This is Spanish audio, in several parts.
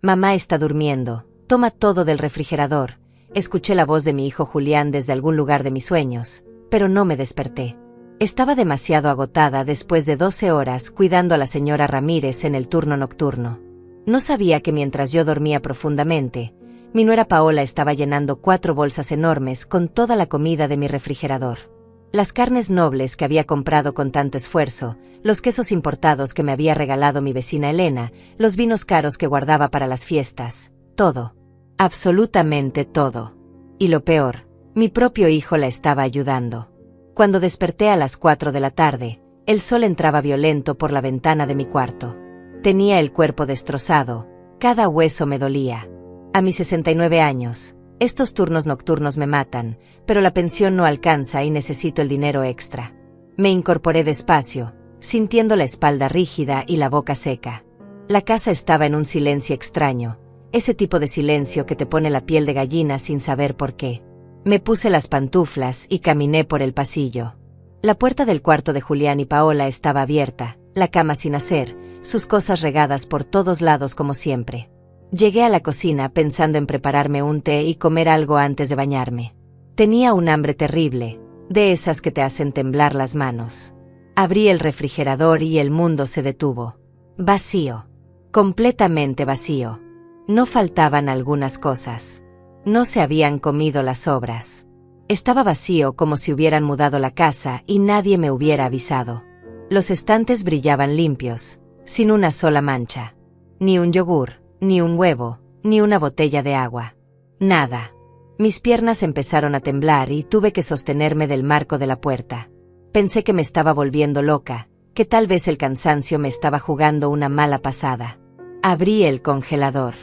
Mamá está durmiendo, toma todo del refrigerador. Escuché la voz de mi hijo Julián desde algún lugar de mis sueños, pero no me desperté. Estaba demasiado agotada después de 12 horas cuidando a la señora Ramírez en el turno nocturno. No sabía que mientras yo dormía profundamente, mi nuera Paola estaba llenando 4 bolsas enormes con toda la comida de mi refrigerador. Las carnes nobles que había comprado con tanto esfuerzo, los quesos importados que me había regalado mi vecina Elena, los vinos caros que guardaba para las fiestas, todo. Absolutamente todo. Y lo peor, mi propio hijo la estaba ayudando. Cuando desperté a las 4 de la tarde, el sol entraba violento por la ventana de mi cuarto. Tenía el cuerpo destrozado, cada hueso me dolía. A mis 69 años, estos turnos nocturnos me matan, pero la pensión no alcanza y necesito el dinero extra. Me incorporé despacio, sintiendo la espalda rígida y la boca seca. La casa estaba en un silencio extraño, ese tipo de silencio que te pone la piel de gallina sin saber por qué. Me puse las pantuflas y caminé por el pasillo. La puerta del cuarto de Julián y Paola estaba abierta, la cama sin hacer, sus cosas regadas por todos lados como siempre. Llegué a la cocina pensando en prepararme un té y comer algo antes de bañarme. Tenía un hambre terrible, de esas que te hacen temblar las manos. Abrí el refrigerador y el mundo se detuvo. Vacío. Completamente vacío. No faltaban algunas cosas. No se habían comido las sobras. Estaba vacío como si hubieran mudado la casa y nadie me hubiera avisado. Los estantes brillaban limpios, sin una sola mancha. Ni un yogur, ni un huevo, ni una botella de agua. Nada. Mis piernas empezaron a temblar y tuve que sostenerme del marco de la puerta. Pensé que me estaba volviendo loca, que tal vez el cansancio me estaba jugando una mala pasada. Abrí el congelador.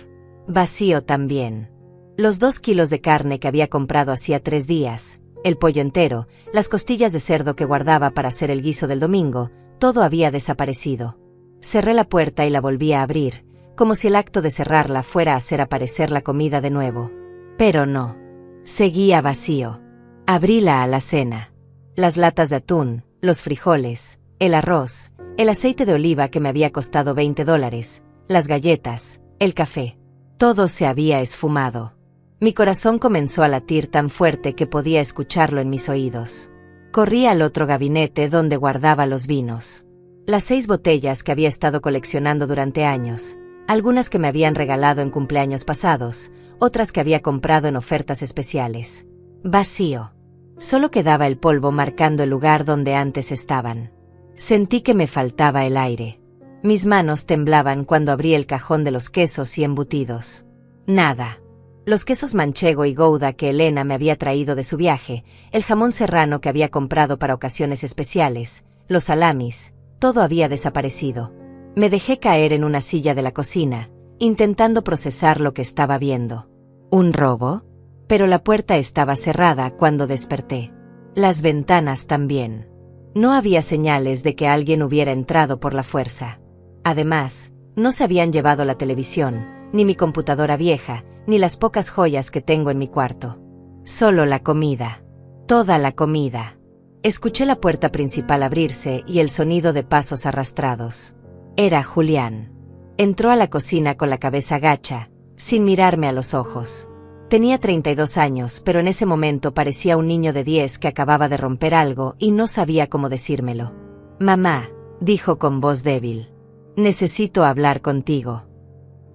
Vacío también. Los 2 kilos de carne que había comprado hacía 3 días, el pollo entero, las costillas de cerdo que guardaba para hacer el guiso del domingo, todo había desaparecido. Cerré la puerta y la volví a abrir, como si el acto de cerrarla fuera a hacer aparecer la comida de nuevo. Pero no. Seguía vacío. Abrí la alacena. Las latas de atún, los frijoles, el arroz, el aceite de oliva que me había costado $20, las galletas, el café. Todo se había esfumado. Mi corazón comenzó a latir tan fuerte que podía escucharlo en mis oídos. Corrí al otro gabinete donde guardaba los vinos. Las 6 botellas que había estado coleccionando durante años, algunas que me habían regalado en cumpleaños pasados, otras que había comprado en ofertas especiales. Vacío. Solo quedaba el polvo marcando el lugar donde antes estaban. Sentí que me faltaba el aire. Mis manos temblaban cuando abrí el cajón de los quesos y embutidos. Nada. Los quesos manchego y gouda que Elena me había traído de su viaje, el jamón serrano que había comprado para ocasiones especiales, los salamis, todo había desaparecido. Me dejé caer en una silla de la cocina, intentando procesar lo que estaba viendo. ¿Un robo? Pero la puerta estaba cerrada cuando desperté. Las ventanas también. No había señales de que alguien hubiera entrado por la fuerza. Además, no se habían llevado la televisión, ni mi computadora vieja, ni las pocas joyas que tengo en mi cuarto. Solo la comida. Toda la comida. Escuché la puerta principal abrirse y el sonido de pasos arrastrados. Era Julián. Entró a la cocina con la cabeza gacha, sin mirarme a los ojos. Tenía 32 años, pero en ese momento parecía un niño de 10 que acababa de romper algo y no sabía cómo decírmelo. «Mamá», dijo con voz débil. «Necesito hablar contigo».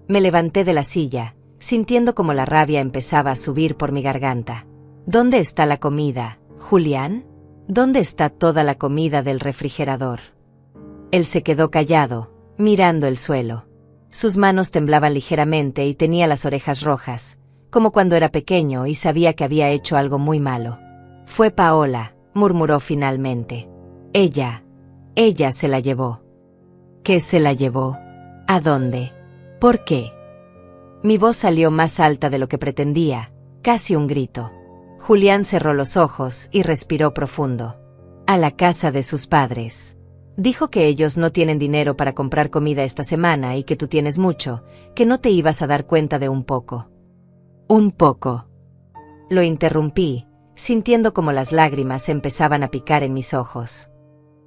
Me levanté de la silla, sintiendo como la rabia empezaba a subir por mi garganta. ¿Dónde está la comida, Julián? ¿Dónde está toda la comida del refrigerador? Él se quedó callado, mirando el suelo. Sus manos temblaban ligeramente y tenía las orejas rojas, como cuando era pequeño y sabía que había hecho algo muy malo. «Fue Paola», murmuró finalmente. Ella se la llevó». ¿Qué se la llevó? ¿A dónde? ¿Por qué? Mi voz salió más alta de lo que pretendía, casi un grito. Julián cerró los ojos y respiró profundo. «A la casa de sus padres. Dijo que ellos no tienen dinero para comprar comida esta semana y que tú tienes mucho, que no te ibas a dar cuenta de un poco». «¿Un poco?». Lo interrumpí, sintiendo como las lágrimas empezaban a picar en mis ojos.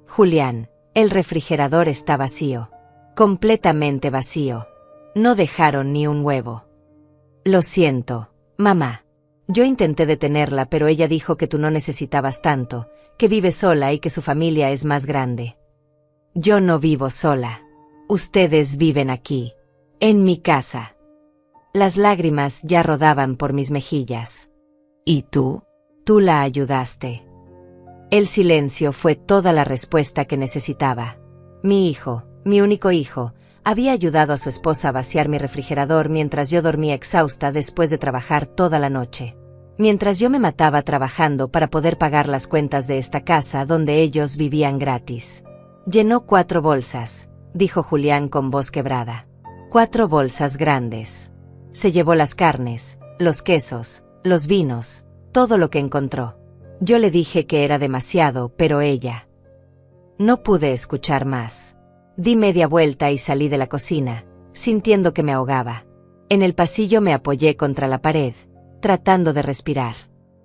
«Julián, el refrigerador está vacío. Completamente vacío. No dejaron ni un huevo. Lo siento, mamá. Yo intenté detenerla, pero ella dijo que tú no necesitabas tanto, que vive sola y que su familia es más grande. Yo no vivo sola. Ustedes viven aquí, en mi casa. Las lágrimas ya rodaban por mis mejillas. ¿Y tú? Tú la ayudaste. El silencio fue toda la respuesta que necesitaba. Mi hijo, mi único hijo, había ayudado a su esposa a vaciar mi refrigerador mientras yo dormía exhausta después de trabajar toda la noche. Mientras yo me mataba trabajando para poder pagar las cuentas de esta casa donde ellos vivían gratis. Llenó 4 bolsas, dijo Julián con voz quebrada. 4 bolsas grandes. Se llevó las carnes, los quesos, los vinos, todo lo que encontró. Yo le dije que era demasiado, pero ella... No pude escuchar más. Di media vuelta y salí de la cocina, sintiendo que me ahogaba. En el pasillo me apoyé contra la pared, tratando de respirar.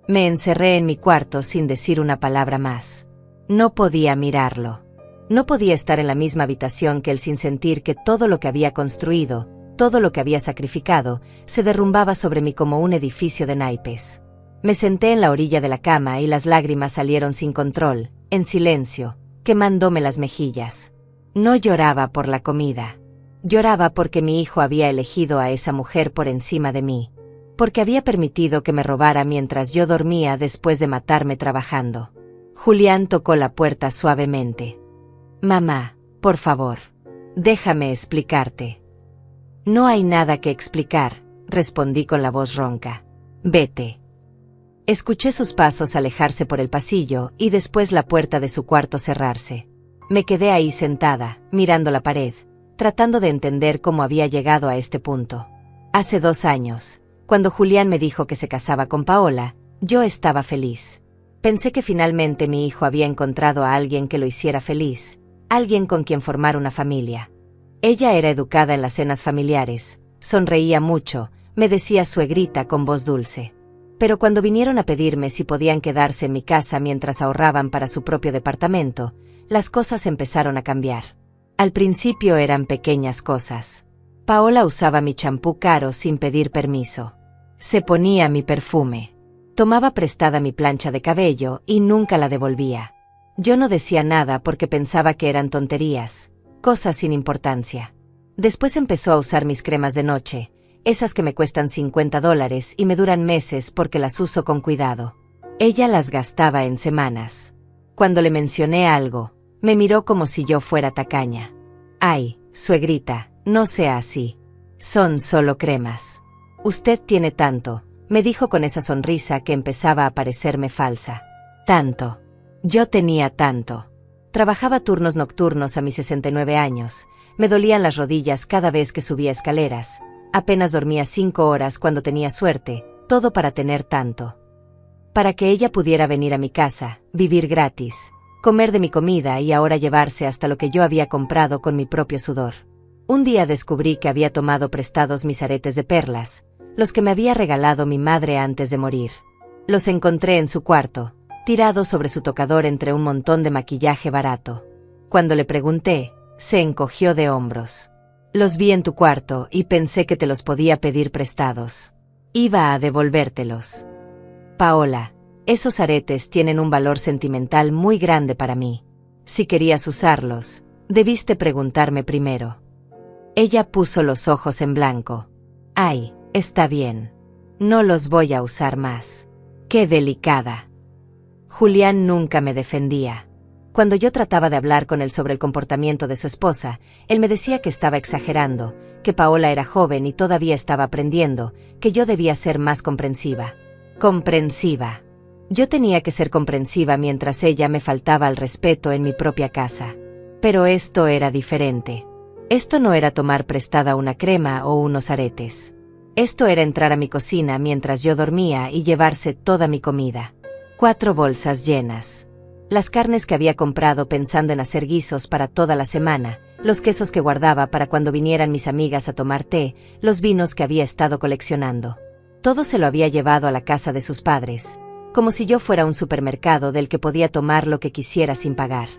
Me encerré en mi cuarto sin decir una palabra más. No podía mirarlo. No podía estar en la misma habitación que él sin sentir que todo lo que había construido, todo lo que había sacrificado, se derrumbaba sobre mí como un edificio de naipes. Me senté en la orilla de la cama y las lágrimas salieron sin control, en silencio, quemándome las mejillas. No lloraba por la comida. Lloraba porque mi hijo había elegido a esa mujer por encima de mí. Porque había permitido que me robara mientras yo dormía después de matarme trabajando. Julián tocó la puerta suavemente. Mamá, por favor, déjame explicarte. No hay nada que explicar, respondí con la voz ronca. Vete. Escuché sus pasos alejarse por el pasillo y después la puerta de su cuarto cerrarse. Me quedé ahí sentada, mirando la pared, tratando de entender cómo había llegado a este punto. Hace 2 años, cuando Julián me dijo que se casaba con Paola, yo estaba feliz. Pensé que finalmente mi hijo había encontrado a alguien que lo hiciera feliz, alguien con quien formar una familia. Ella era educada en las cenas familiares, sonreía mucho, me decía suegrita con voz dulce. Pero cuando vinieron a pedirme si podían quedarse en mi casa mientras ahorraban para su propio departamento, las cosas empezaron a cambiar. Al principio eran pequeñas cosas. Paola usaba mi champú caro sin pedir permiso. Se ponía mi perfume. Tomaba prestada mi plancha de cabello y nunca la devolvía. Yo no decía nada porque pensaba que eran tonterías, cosas sin importancia. Después empezó a usar mis cremas de noche, esas que me cuestan $50 y me duran meses porque las uso con cuidado. Ella las gastaba en semanas. Cuando le mencioné algo, me miró como si yo fuera tacaña. Ay, suegrita, no sea así. Son solo cremas. Usted tiene tanto, me dijo con esa sonrisa que empezaba a parecerme falsa. Tanto. Yo tenía tanto. Trabajaba turnos nocturnos a mis 69 años, me dolían las rodillas cada vez que subía escaleras, apenas dormía 5 horas cuando tenía suerte, todo para tener tanto. Para que ella pudiera venir a mi casa, vivir gratis, comer de mi comida y ahora llevarse hasta lo que yo había comprado con mi propio sudor. Un día descubrí que había tomado prestados mis aretes de perlas, los que me había regalado mi madre antes de morir. Los encontré en su cuarto, tirados sobre su tocador entre un montón de maquillaje barato. Cuando le pregunté, se encogió de hombros. Los vi en tu cuarto y pensé que te los podía pedir prestados. Iba a devolvértelos. Paola, esos aretes tienen un valor sentimental muy grande para mí. Si querías usarlos, debiste preguntarme primero. Ella puso los ojos en blanco. Ay, está bien. No los voy a usar más. ¡Qué delicada! Julián nunca me defendía. Cuando yo trataba de hablar con él sobre el comportamiento de su esposa, él me decía que estaba exagerando, que Paola era joven y todavía estaba aprendiendo, que yo debía ser más comprensiva. Comprensiva. Yo tenía que ser comprensiva mientras ella me faltaba al respeto en mi propia casa. Pero esto era diferente. Esto no era tomar prestada una crema o unos aretes. Esto era entrar a mi cocina mientras yo dormía y llevarse toda mi comida. 4 bolsas llenas. Las carnes que había comprado pensando en hacer guisos para toda la semana, los quesos que guardaba para cuando vinieran mis amigas a tomar té, los vinos que había estado coleccionando. Todo se lo había llevado a la casa de sus padres, como si yo fuera un supermercado del que podía tomar lo que quisiera sin pagar.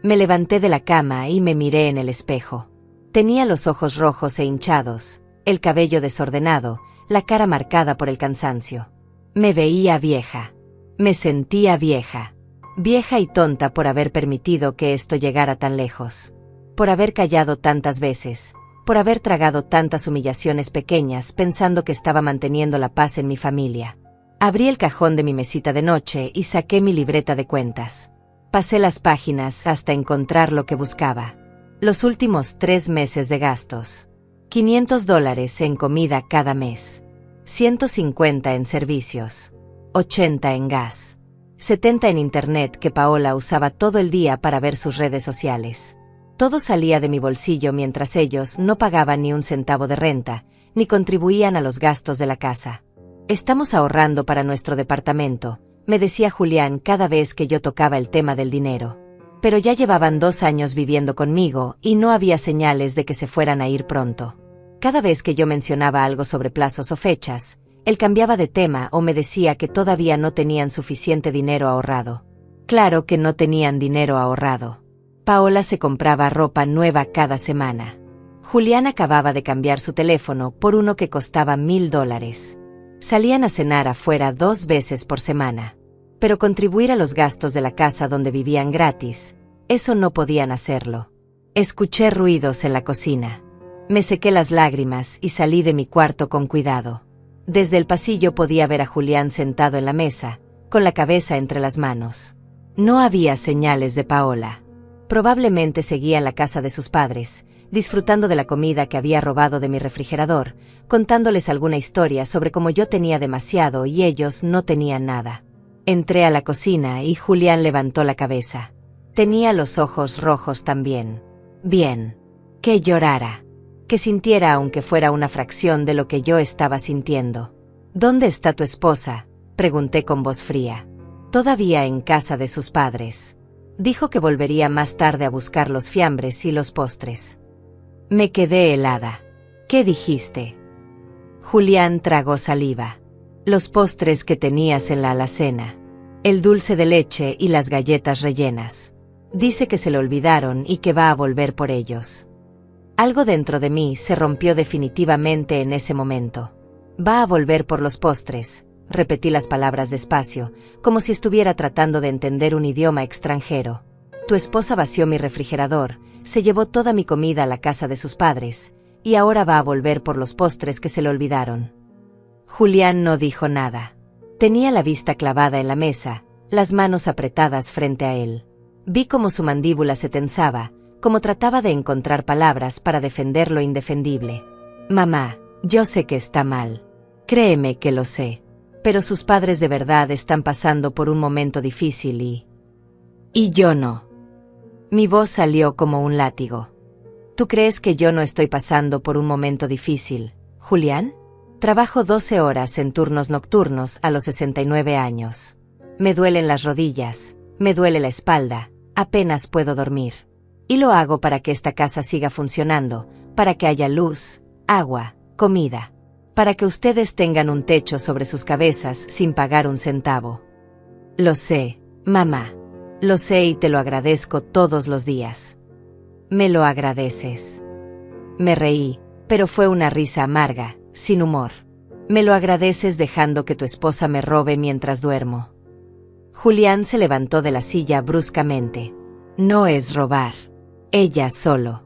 Me levanté de la cama y me miré en el espejo. Tenía los ojos rojos e hinchados, el cabello desordenado, la cara marcada por el cansancio. Me veía vieja. Me sentía vieja. Vieja y tonta por haber permitido que esto llegara tan lejos. Por haber callado tantas veces. Por haber tragado tantas humillaciones pequeñas pensando que estaba manteniendo la paz en mi familia. Abrí el cajón de mi mesita de noche y saqué mi libreta de cuentas. Pasé las páginas hasta encontrar lo que buscaba. Los últimos 3 meses de gastos. $500 en comida cada mes. 150 en servicios. 80 en gas. 70 en internet que Paola usaba todo el día para ver sus redes sociales. Todo salía de mi bolsillo mientras ellos no pagaban ni un centavo de renta, ni contribuían a los gastos de la casa. Estamos ahorrando para nuestro departamento, me decía Julián cada vez que yo tocaba el tema del dinero. Pero ya llevaban 2 años viviendo conmigo y no había señales de que se fueran a ir pronto. Cada vez que yo mencionaba algo sobre plazos o fechas, él cambiaba de tema o me decía que todavía no tenían suficiente dinero ahorrado. Claro que no tenían dinero ahorrado. Paola se compraba ropa nueva cada semana. Julián acababa de cambiar su teléfono por uno que costaba $1000. Salían a cenar afuera 2 veces por semana. Pero contribuir a los gastos de la casa donde vivían gratis, eso no podían hacerlo. Escuché ruidos en la cocina. Me sequé las lágrimas y salí de mi cuarto con cuidado. Desde el pasillo podía ver a Julián sentado en la mesa, con la cabeza entre las manos. No había señales de Paola. Probablemente seguía en la casa de sus padres, disfrutando de la comida que había robado de mi refrigerador, contándoles alguna historia sobre cómo yo tenía demasiado y ellos no tenían nada. Entré a la cocina y Julián levantó la cabeza. Tenía los ojos rojos también. Bien. Que llorara. Que sintiera aunque fuera una fracción de lo que yo estaba sintiendo. ¿Dónde está tu esposa?, pregunté con voz fría. Todavía en casa de sus padres. Dijo que volvería más tarde a buscar los fiambres y los postres. Me quedé helada. ¿Qué dijiste? Julián tragó saliva. Los postres que tenías en la alacena. El dulce de leche y las galletas rellenas. Dice que se le olvidaron y que va a volver por ellos. Algo dentro de mí se rompió definitivamente en ese momento. Va a volver por los postres. Repetí las palabras despacio, como si estuviera tratando de entender un idioma extranjero. Tu esposa vació mi refrigerador, se llevó toda mi comida a la casa de sus padres, y ahora va a volver por los postres que se le olvidaron. Julián no dijo nada. Tenía la vista clavada en la mesa, las manos apretadas frente a él. Vi cómo su mandíbula se tensaba, como trataba de encontrar palabras para defender lo indefendible. Mamá, yo sé que está mal. Créeme que lo sé. Pero sus padres de verdad están pasando por un momento difícil y yo no. Mi voz salió como un látigo. ¿Tú crees que yo no estoy pasando por un momento difícil, Julián? Trabajo 12 horas en turnos nocturnos a los 69 años. Me duelen las rodillas, me duele la espalda, apenas puedo dormir. Y lo hago para que esta casa siga funcionando, para que haya luz, agua, comida. Para que ustedes tengan un techo sobre sus cabezas sin pagar un centavo. Lo sé, mamá. Lo sé y te lo agradezco todos los días. ¿Me lo agradeces? Me reí, pero fue una risa amarga, sin humor. Me lo agradeces dejando que tu esposa me robe mientras duermo. Julián se levantó de la silla bruscamente. No es robar. Ella solo.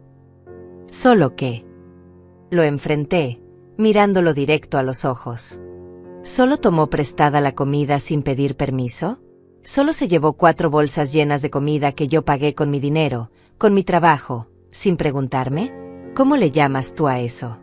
¿Solo qué? Lo enfrenté, mirándolo directo a los ojos. ¿Solo tomó prestada la comida sin pedir permiso? ¿Solo se llevó 4 bolsas llenas de comida que yo pagué con mi dinero, con mi trabajo, sin preguntarme? ¿Cómo le llamas tú a eso?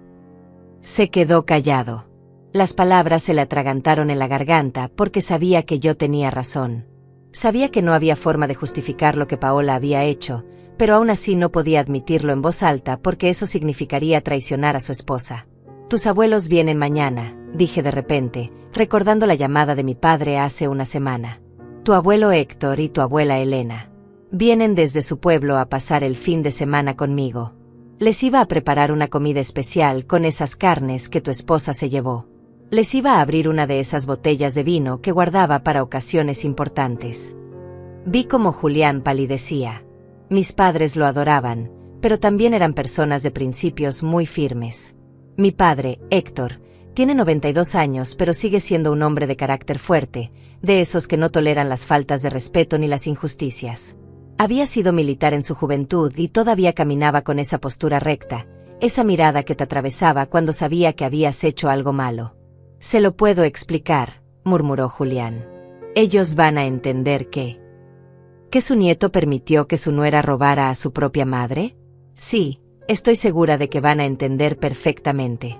Se quedó callado. Las palabras se le atragantaron en la garganta porque sabía que yo tenía razón. Sabía que no había forma de justificar lo que Paola había hecho, pero aún así no podía admitirlo en voz alta porque eso significaría traicionar a su esposa. Tus abuelos vienen mañana, dije de repente, recordando la llamada de mi padre hace una semana. Tu abuelo Héctor y tu abuela Elena. Vienen desde su pueblo a pasar el fin de semana conmigo. Les iba a preparar una comida especial con esas carnes que tu esposa se llevó. Les iba a abrir una de esas botellas de vino que guardaba para ocasiones importantes. Vi cómo Julián palidecía. Mis padres lo adoraban, pero también eran personas de principios muy firmes. Mi padre, Héctor, tiene 92 años, pero sigue siendo un hombre de carácter fuerte, de esos que no toleran las faltas de respeto ni las injusticias. Había sido militar en su juventud y todavía caminaba con esa postura recta, esa mirada que te atravesaba cuando sabía que habías hecho algo malo. «Se lo puedo explicar», murmuró Julián. «Ellos van a entender que su nieto permitió que su nuera robara a su propia madre. Sí, estoy segura de que van a entender perfectamente».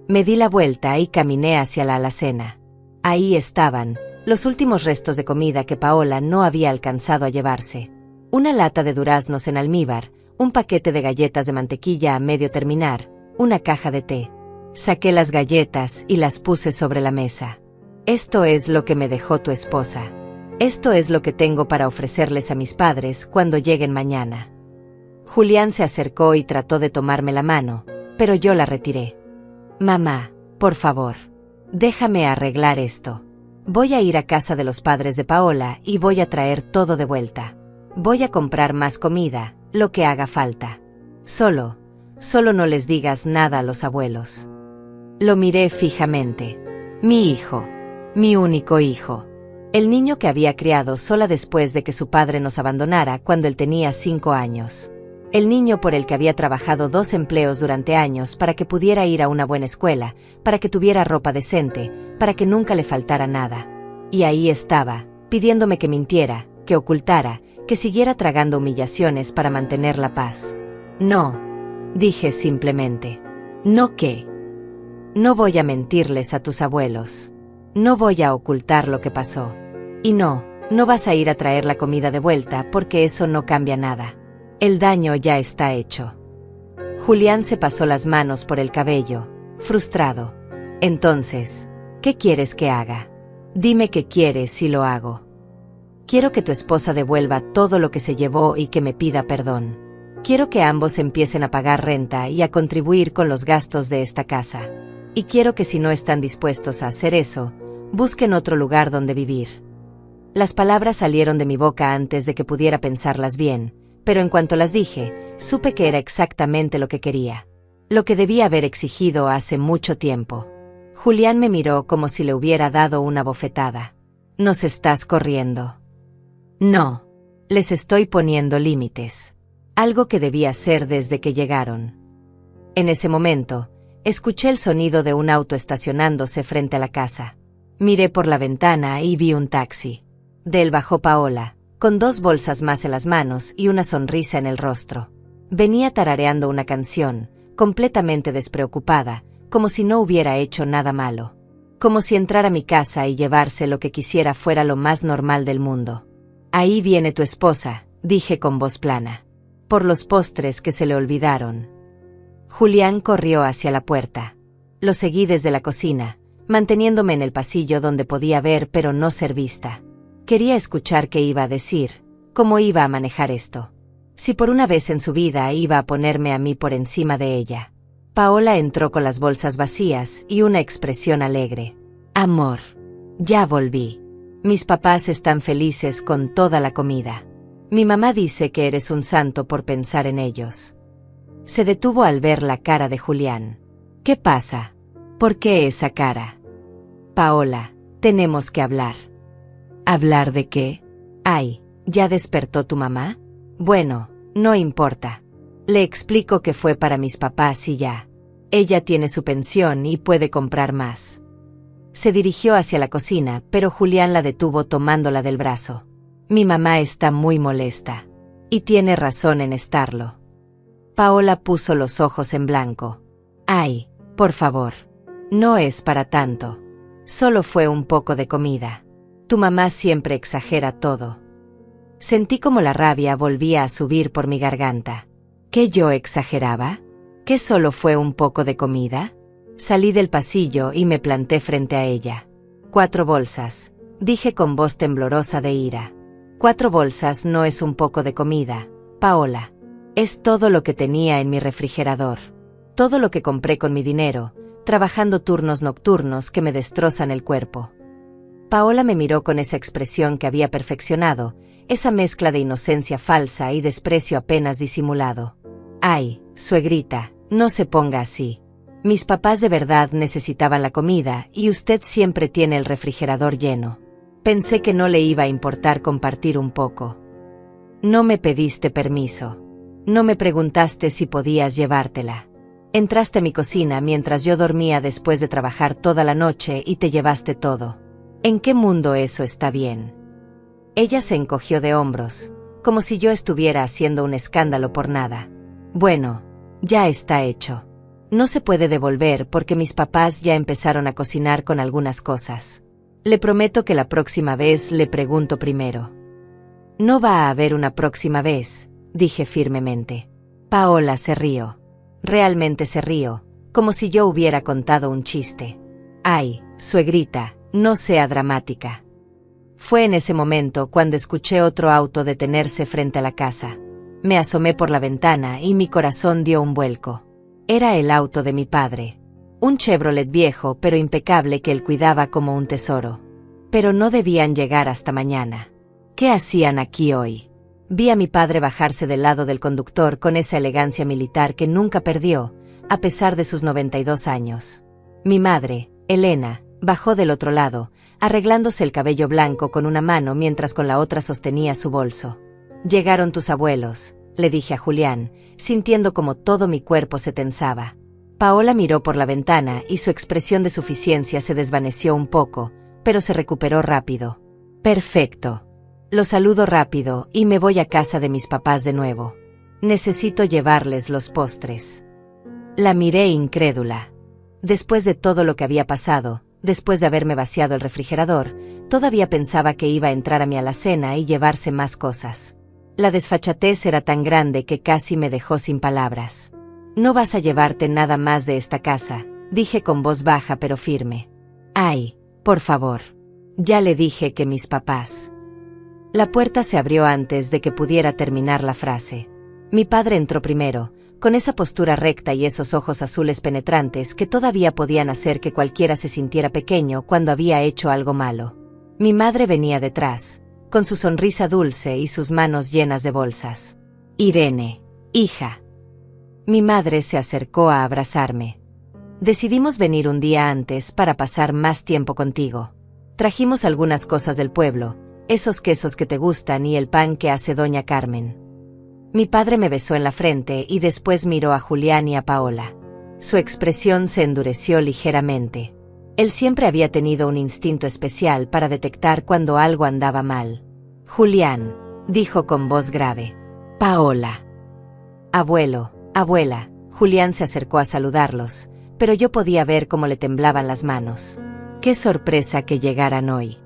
Me di la vuelta y caminé hacia la alacena. Ahí estaban los últimos restos de comida que Paola no había alcanzado a llevarse. Una lata de duraznos en almíbar, un paquete de galletas de mantequilla a medio terminar, una caja de té. Saqué las galletas y las puse sobre la mesa. «Esto es lo que me dejó tu esposa. Esto es lo que tengo para ofrecerles a mis padres cuando lleguen mañana». Julián se acercó y trató de tomarme la mano, pero yo la retiré. «Mamá, por favor, déjame arreglar esto. Voy a ir a casa de los padres de Paola y voy a traer todo de vuelta. Voy a comprar más comida, lo que haga falta. Solo no les digas nada a los abuelos». Lo miré fijamente. Mi hijo, mi único hijo. El niño que había criado sola después de que su padre nos abandonara cuando él tenía 5 años. El niño por el que había trabajado 2 empleos durante años para que pudiera ir a una buena escuela, para que tuviera ropa decente, para que nunca le faltara nada. Y ahí estaba, pidiéndome que mintiera, que ocultara, que siguiera tragando humillaciones para mantener la paz. «No», dije simplemente. «No qué. No voy a mentirles a tus abuelos. No voy a ocultar lo que pasó. Y no vas a ir a traer la comida de vuelta porque eso no cambia nada. El daño ya está hecho». Julián se pasó las manos por el cabello, frustrado. «Entonces, ¿qué quieres que haga? Dime qué quieres y lo hago. Quiero que tu esposa devuelva todo lo que se llevó y que me pida perdón. Quiero que ambos empiecen a pagar renta y a contribuir con los gastos de esta casa. Y quiero que si no están dispuestos a hacer eso, busquen otro lugar donde vivir». Las palabras salieron de mi boca antes de que pudiera pensarlas bien, pero en cuanto las dije, supe que era exactamente lo que quería. Lo que debía haber exigido hace mucho tiempo. Julián me miró como si le hubiera dado una bofetada. «Nos estás corriendo». «No. Les estoy poniendo límites. Algo que debía hacer desde que llegaron». En ese momento, escuché el sonido de un auto estacionándose frente a la casa. Miré por la ventana y vi un taxi. De él bajó Paola, con 2 bolsas más en las manos y una sonrisa en el rostro. Venía tarareando una canción, completamente despreocupada, como si no hubiera hecho nada malo. Como si entrar a mi casa y llevarse lo que quisiera fuera lo más normal del mundo. «Ahí viene tu esposa», dije con voz plana. «Por los postres que se le olvidaron». Julián corrió hacia la puerta. Lo seguí desde la cocina, manteniéndome en el pasillo donde podía ver pero no ser vista. Quería escuchar qué iba a decir, cómo iba a manejar esto. Si por una vez en su vida iba a ponerme a mí por encima de ella. Paola entró con las bolsas vacías y una expresión alegre. «Amor, ya volví. Mis papás están felices con toda la comida. Mi mamá dice que eres un santo por pensar en ellos». Se detuvo al ver la cara de Julián. «¿Qué pasa? ¿Por qué esa cara?» «Paola, tenemos que hablar». «¿Hablar de qué?» «Ay, ¿ya despertó tu mamá?» «Bueno, no importa. Le explico que fue para mis papás y ya. Ella tiene su pensión y puede comprar más». Se dirigió hacia la cocina, pero Julián la detuvo tomándola del brazo. «Mi mamá está muy molesta. Y tiene razón en estarlo». Paola puso los ojos en blanco. «Ay, por favor. No es para tanto. Solo fue un poco de comida. Tu mamá siempre exagera todo». Sentí como la rabia volvía a subir por mi garganta. ¿Qué yo exageraba? ¿Que solo fue un poco de comida? Salí del pasillo y me planté frente a ella. 4 bolsas, dije con voz temblorosa de ira. 4 bolsas no es un poco de comida, Paola. Es todo lo que tenía en mi refrigerador. Todo lo que compré con mi dinero, trabajando turnos nocturnos que me destrozan el cuerpo. Paola me miró con esa expresión que había perfeccionado, esa mezcla de inocencia falsa y desprecio apenas disimulado. Ay, suegrita, no se ponga así. Mis papás de verdad necesitaban la comida y usted siempre tiene el refrigerador lleno. Pensé que no le iba a importar compartir un poco. No me pediste permiso. No me preguntaste si podías llevártela. Entraste a mi cocina mientras yo dormía después de trabajar toda la noche y te llevaste todo. ¿En qué mundo eso está bien? Ella se encogió de hombros, como si yo estuviera haciendo un escándalo por nada. Bueno, ya está hecho. No se puede devolver porque mis papás ya empezaron a cocinar con algunas cosas. Le prometo que la próxima vez le pregunto primero. No va a haber una próxima vez, dije firmemente. Paola se rió. Realmente se rió, como si yo hubiera contado un chiste. Ay, suegrita, no sea dramática. Fue en ese momento cuando escuché otro auto detenerse frente a la casa. Me asomé por la ventana y mi corazón dio un vuelco. Era el auto de mi padre. Un Chevrolet viejo pero impecable que él cuidaba como un tesoro. Pero no debían llegar hasta mañana. ¿Qué hacían aquí hoy? Vi a mi padre bajarse del lado del conductor con esa elegancia militar que nunca perdió, a pesar de sus 92 años. Mi madre, Elena, bajó del otro lado, arreglándose el cabello blanco con una mano mientras con la otra sostenía su bolso. Llegaron tus abuelos, le dije a Julián, sintiendo como todo mi cuerpo se tensaba. Paola miró por la ventana y su expresión de suficiencia se desvaneció un poco, pero se recuperó rápido. Perfecto. Los saludo rápido y me voy a casa de mis papás de nuevo. Necesito llevarles los postres. La miré incrédula. Después de todo lo que había pasado, después de haberme vaciado el refrigerador, todavía pensaba que iba a entrar a mi alacena y llevarse más cosas. La desfachatez era tan grande que casi me dejó sin palabras. No vas a llevarte nada más de esta casa, dije con voz baja pero firme. Ay, por favor. Ya le dije que mis papás. La puerta se abrió antes de que pudiera terminar la frase. Mi padre entró primero, con esa postura recta y esos ojos azules penetrantes que todavía podían hacer que cualquiera se sintiera pequeño cuando había hecho algo malo. Mi madre venía detrás, con su sonrisa dulce y sus manos llenas de bolsas. Irene, hija. Mi madre se acercó a abrazarme. Decidimos venir un día antes para pasar más tiempo contigo. Trajimos algunas cosas del pueblo, esos quesos que te gustan y el pan que hace doña Carmen. Mi padre me besó en la frente y después miró a Julián y a Paola. Su expresión se endureció ligeramente. Él siempre había tenido un instinto especial para detectar cuando algo andaba mal. Julián, dijo con voz grave. Paola. Abuelo, abuela. Julián se acercó a saludarlos, pero yo podía ver cómo le temblaban las manos. Qué sorpresa que llegaran hoy.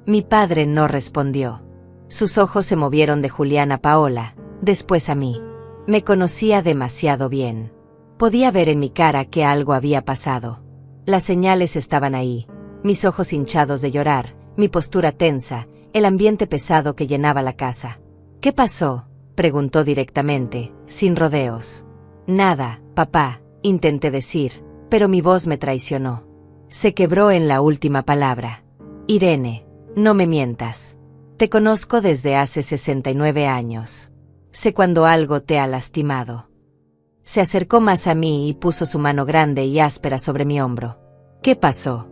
Mi padre no respondió. Sus ojos se movieron de Julián a Paola, después a mí. Me conocía demasiado bien. Podía ver en mi cara que algo había pasado. Las señales estaban ahí, mis ojos hinchados de llorar, mi postura tensa, el ambiente pesado que llenaba la casa. ¿Qué pasó?, preguntó directamente, sin rodeos. Nada, papá, intenté decir, pero mi voz me traicionó. Se quebró en la última palabra. Irene. No me mientas. Te conozco desde hace 69 años. Sé cuando algo te ha lastimado. Se acercó más a mí y puso su mano grande y áspera sobre mi hombro. ¿Qué pasó?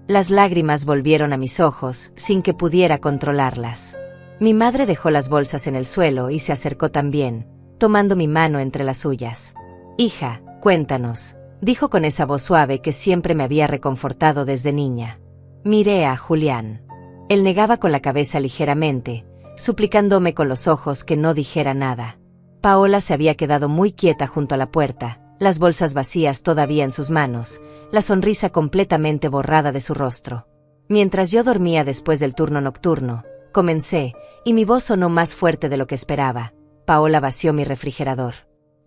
Las lágrimas volvieron a mis ojos sin que pudiera controlarlas. Mi madre dejó las bolsas en el suelo y se acercó también, tomando mi mano entre las suyas. Hija, cuéntanos, dijo con esa voz suave que siempre me había reconfortado desde niña. Miré a Julián. Él negaba con la cabeza ligeramente, suplicándome con los ojos que no dijera nada. Paola se había quedado muy quieta junto a la puerta, las bolsas vacías todavía en sus manos, la sonrisa completamente borrada de su rostro. Mientras yo dormía después del turno nocturno, comencé, y mi voz sonó más fuerte de lo que esperaba. Paola vació mi refrigerador.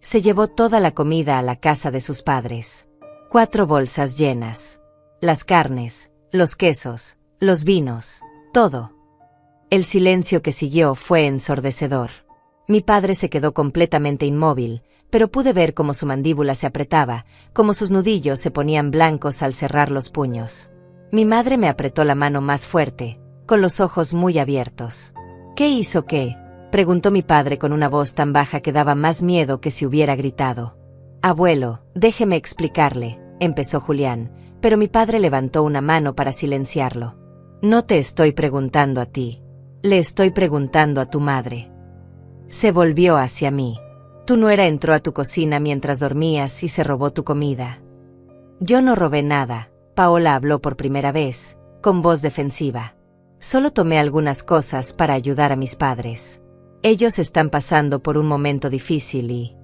Se llevó toda la comida a la casa de sus padres. 4 bolsas llenas. Las carnes, los quesos, los vinos, todo. El silencio que siguió fue ensordecedor. Mi padre se quedó completamente inmóvil, pero pude ver cómo su mandíbula se apretaba, cómo sus nudillos se ponían blancos al cerrar los puños. Mi madre me apretó la mano más fuerte, con los ojos muy abiertos. ¿Qué hizo qué?, Preguntó mi padre con una voz tan baja que daba más miedo que si hubiera gritado. Abuelo, déjeme explicarle, empezó Julián, pero mi padre levantó una mano para silenciarlo. No te estoy preguntando a ti. Le estoy preguntando a tu madre. Se volvió hacia mí. Tu nuera entró a tu cocina mientras dormías y se robó tu comida. Yo no robé nada, Paola habló por primera vez, con voz defensiva. Solo tomé algunas cosas para ayudar a mis padres. Ellos están pasando por un momento difícil y...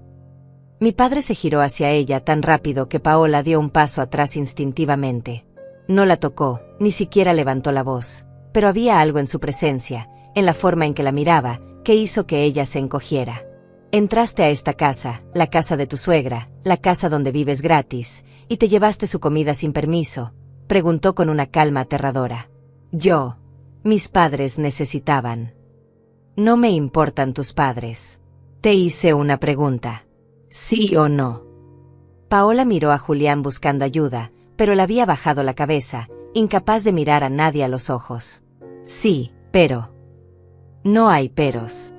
Mi padre se giró hacia ella tan rápido que Paola dio un paso atrás instintivamente. No la tocó, ni siquiera levantó la voz, pero había algo en su presencia, en la forma en que la miraba, que hizo que ella se encogiera. Entraste a esta casa, la casa de tu suegra, la casa donde vives gratis, y te llevaste su comida sin permiso, preguntó con una calma aterradora. Mis padres necesitaban. No me importan tus padres. Te hice una pregunta. ¿Sí o no? Paola miró a Julián buscando ayuda, pero él había bajado la cabeza, incapaz de mirar a nadie a los ojos. Sí, pero... No hay peros.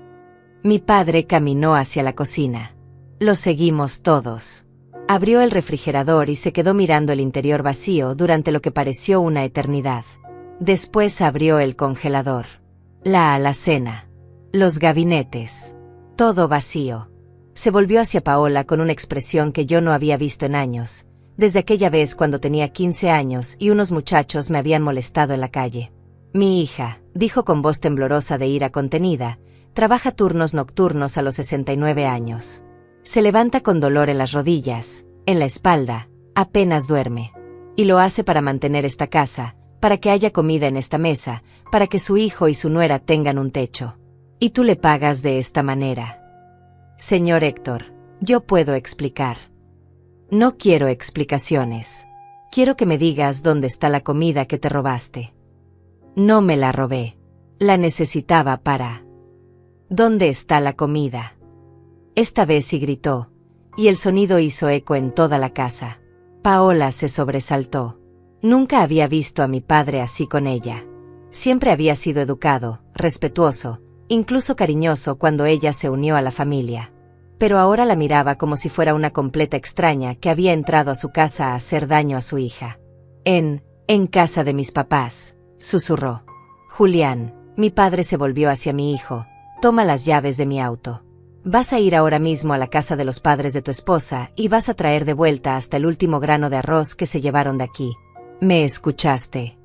Mi padre caminó hacia la cocina. Lo seguimos todos. Abrió el refrigerador y se quedó mirando el interior vacío durante lo que pareció una eternidad. Después abrió el congelador. La alacena. Los gabinetes. Todo vacío. Se volvió hacia Paola con una expresión que yo no había visto en años, desde aquella vez cuando tenía 15 años y unos muchachos me habían molestado en la calle. Mi hija, dijo con voz temblorosa de ira contenida, trabaja turnos nocturnos a los 69 años. Se levanta con dolor en las rodillas, en la espalda, apenas duerme. Y lo hace para mantener esta casa, para que haya comida en esta mesa, para que su hijo y su nuera tengan un techo. Y tú le pagas de esta manera. Señor Héctor, yo puedo explicar. No quiero explicaciones. Quiero que me digas dónde está la comida que te robaste. No me la robé. La necesitaba para... ¿Dónde está la comida? Esta vez sí gritó, y el sonido hizo eco en toda la casa. Paola se sobresaltó. Nunca había visto a mi padre así con ella. Siempre había sido educado, respetuoso, incluso cariñoso cuando ella se unió a la familia. Pero ahora la miraba como si fuera una completa extraña que había entrado a su casa a hacer daño a su hija. En casa de mis papás, susurró. Julián, mi padre se volvió hacia mi hijo. Toma las llaves de mi auto. Vas a ir ahora mismo a la casa de los padres de tu esposa y vas a traer de vuelta hasta el último grano de arroz que se llevaron de aquí. ¿Me escuchaste?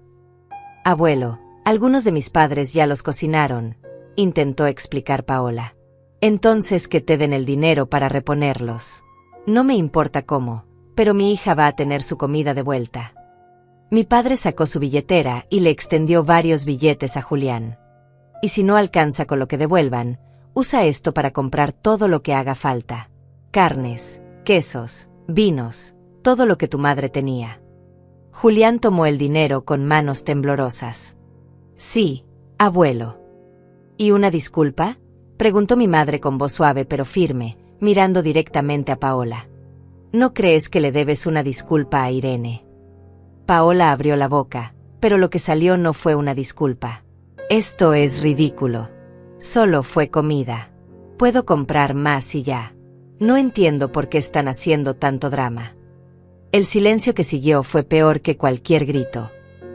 Abuelo, algunos de mis padres ya los cocinaron, intentó explicar Paola. Entonces que te den el dinero para reponerlos. No me importa cómo, pero mi hija va a tener su comida de vuelta. Mi padre sacó su billetera y le extendió varios billetes a Julián. Y si no alcanza con lo que devuelvan, usa esto para comprar todo lo que haga falta. Carnes, quesos, vinos, todo lo que tu madre tenía. Julián tomó el dinero con manos temblorosas. Sí, abuelo. ¿Y una disculpa? Preguntó mi madre con voz suave pero firme, mirando directamente a Paola. ¿No crees que le debes una disculpa a Irene? Paola abrió la boca, pero lo que salió no fue una disculpa. Esto es ridículo. Solo fue comida. Puedo comprar más y ya. No entiendo por qué están haciendo tanto drama. El silencio que siguió fue peor que cualquier grito.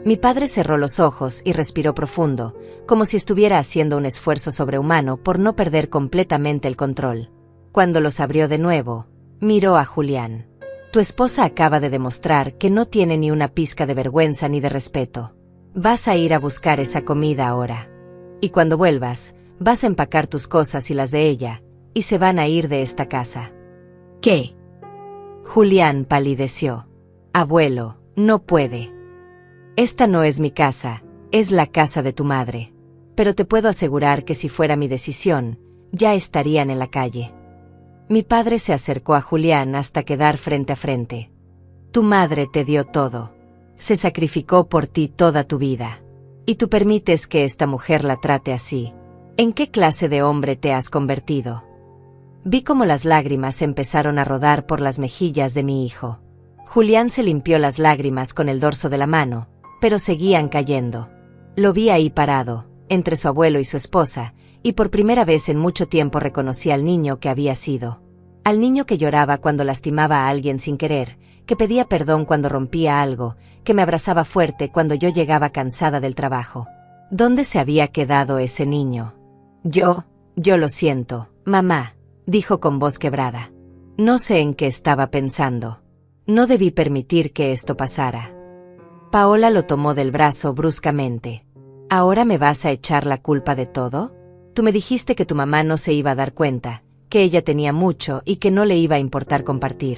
Mi padre cerró los ojos y respiró profundo, como si estuviera haciendo un esfuerzo sobrehumano por no perder completamente el control. Cuando los abrió de nuevo, miró a Julián. Tu esposa acaba de demostrar que no tiene ni una pizca de vergüenza ni de respeto. Vas a ir a buscar esa comida ahora. Y cuando vuelvas, vas a empacar tus cosas y las de ella, y se van a ir de esta casa. ¿Qué? Julián palideció. Abuelo, no puede. Esta no es mi casa, es la casa de tu madre. Pero te puedo asegurar que si fuera mi decisión, ya estarían en la calle. Mi padre se acercó a Julián hasta quedar frente a frente. Tu madre te dio todo. Se sacrificó por ti toda tu vida. ¿Y tú permites que esta mujer la trate así? ¿En qué clase de hombre te has convertido? Vi cómo las lágrimas empezaron a rodar por las mejillas de mi hijo. Julián se limpió las lágrimas con el dorso de la mano, pero seguían cayendo. Lo vi ahí parado, entre su abuelo y su esposa, y por primera vez en mucho tiempo reconocí al niño que había sido. Al niño que lloraba cuando lastimaba a alguien sin querer, que pedía perdón cuando rompía algo, que me abrazaba fuerte cuando yo llegaba cansada del trabajo. ¿Dónde se había quedado ese niño? Yo lo siento, mamá, dijo con voz quebrada. No sé en qué estaba pensando. No debí permitir que esto pasara. Paola lo tomó del brazo bruscamente. ¿Ahora me vas a echar la culpa de todo? Tú me dijiste que tu mamá no se iba a dar cuenta, que ella tenía mucho y que no le iba a importar compartir.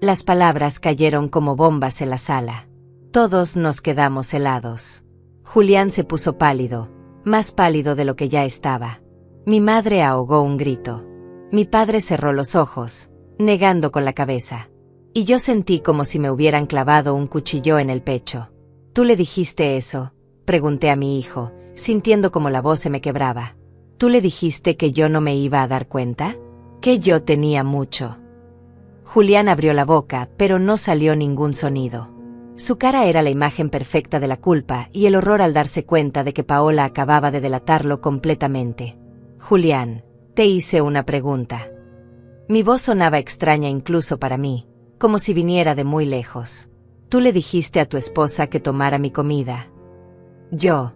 Las palabras cayeron como bombas en la sala. Todos nos quedamos helados. Julián se puso pálido, más pálido de lo que ya estaba. Mi madre ahogó un grito. Mi padre cerró los ojos, negando con la cabeza. Y yo sentí como si me hubieran clavado un cuchillo en el pecho. ¿Tú le dijiste eso?, pregunté a mi hijo, sintiendo como la voz se me quebraba. ¿Tú le dijiste que yo no me iba a dar cuenta? Que yo tenía mucho. Julián abrió la boca, pero no salió ningún sonido. Su cara era la imagen perfecta de la culpa y el horror al darse cuenta de que Paola acababa de delatarlo completamente. Julián, te hice una pregunta. Mi voz sonaba extraña incluso para mí, como si viniera de muy lejos. ¿Tú le dijiste a tu esposa que tomara mi comida? Yo.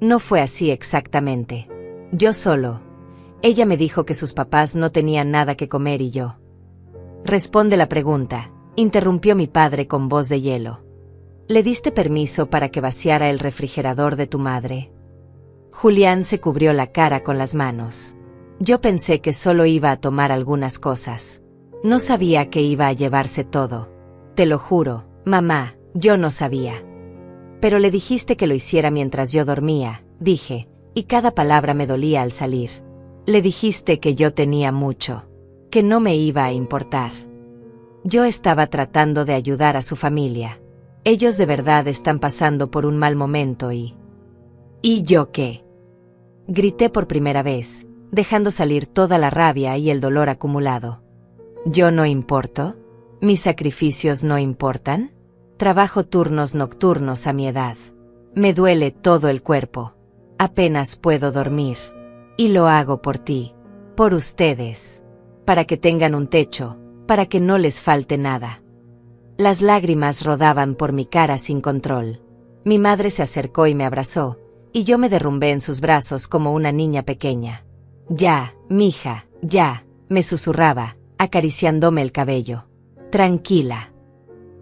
No fue así exactamente. Yo solo. Ella me dijo que sus papás no tenían nada que comer y yo. Responde la pregunta, interrumpió mi padre con voz de hielo. ¿Le diste permiso para que vaciara el refrigerador de tu madre? Julián se cubrió la cara con las manos. Yo pensé que solo iba a tomar algunas cosas. No sabía que iba a llevarse todo. Te lo juro, mamá, yo no sabía. Pero le dijiste que lo hiciera mientras yo dormía, dije, y cada palabra me dolía al salir. Le dijiste que yo tenía mucho, que no me iba a importar. Yo estaba tratando de ayudar a su familia. Ellos de verdad están pasando por un mal momento ¿Y yo qué? Grité por primera vez, dejando salir toda la rabia y el dolor acumulado. ¿Yo no importo? ¿Mis sacrificios no importan? Trabajo turnos nocturnos a mi edad. Me duele todo el cuerpo. Apenas puedo dormir. Y lo hago por ti. Por ustedes. Para que tengan un techo, para que no les falte nada. Las lágrimas rodaban por mi cara sin control. Mi madre se acercó y me abrazó, y yo me derrumbé en sus brazos como una niña pequeña. Ya, mija, ya, me susurraba, acariciándome el cabello. Tranquila.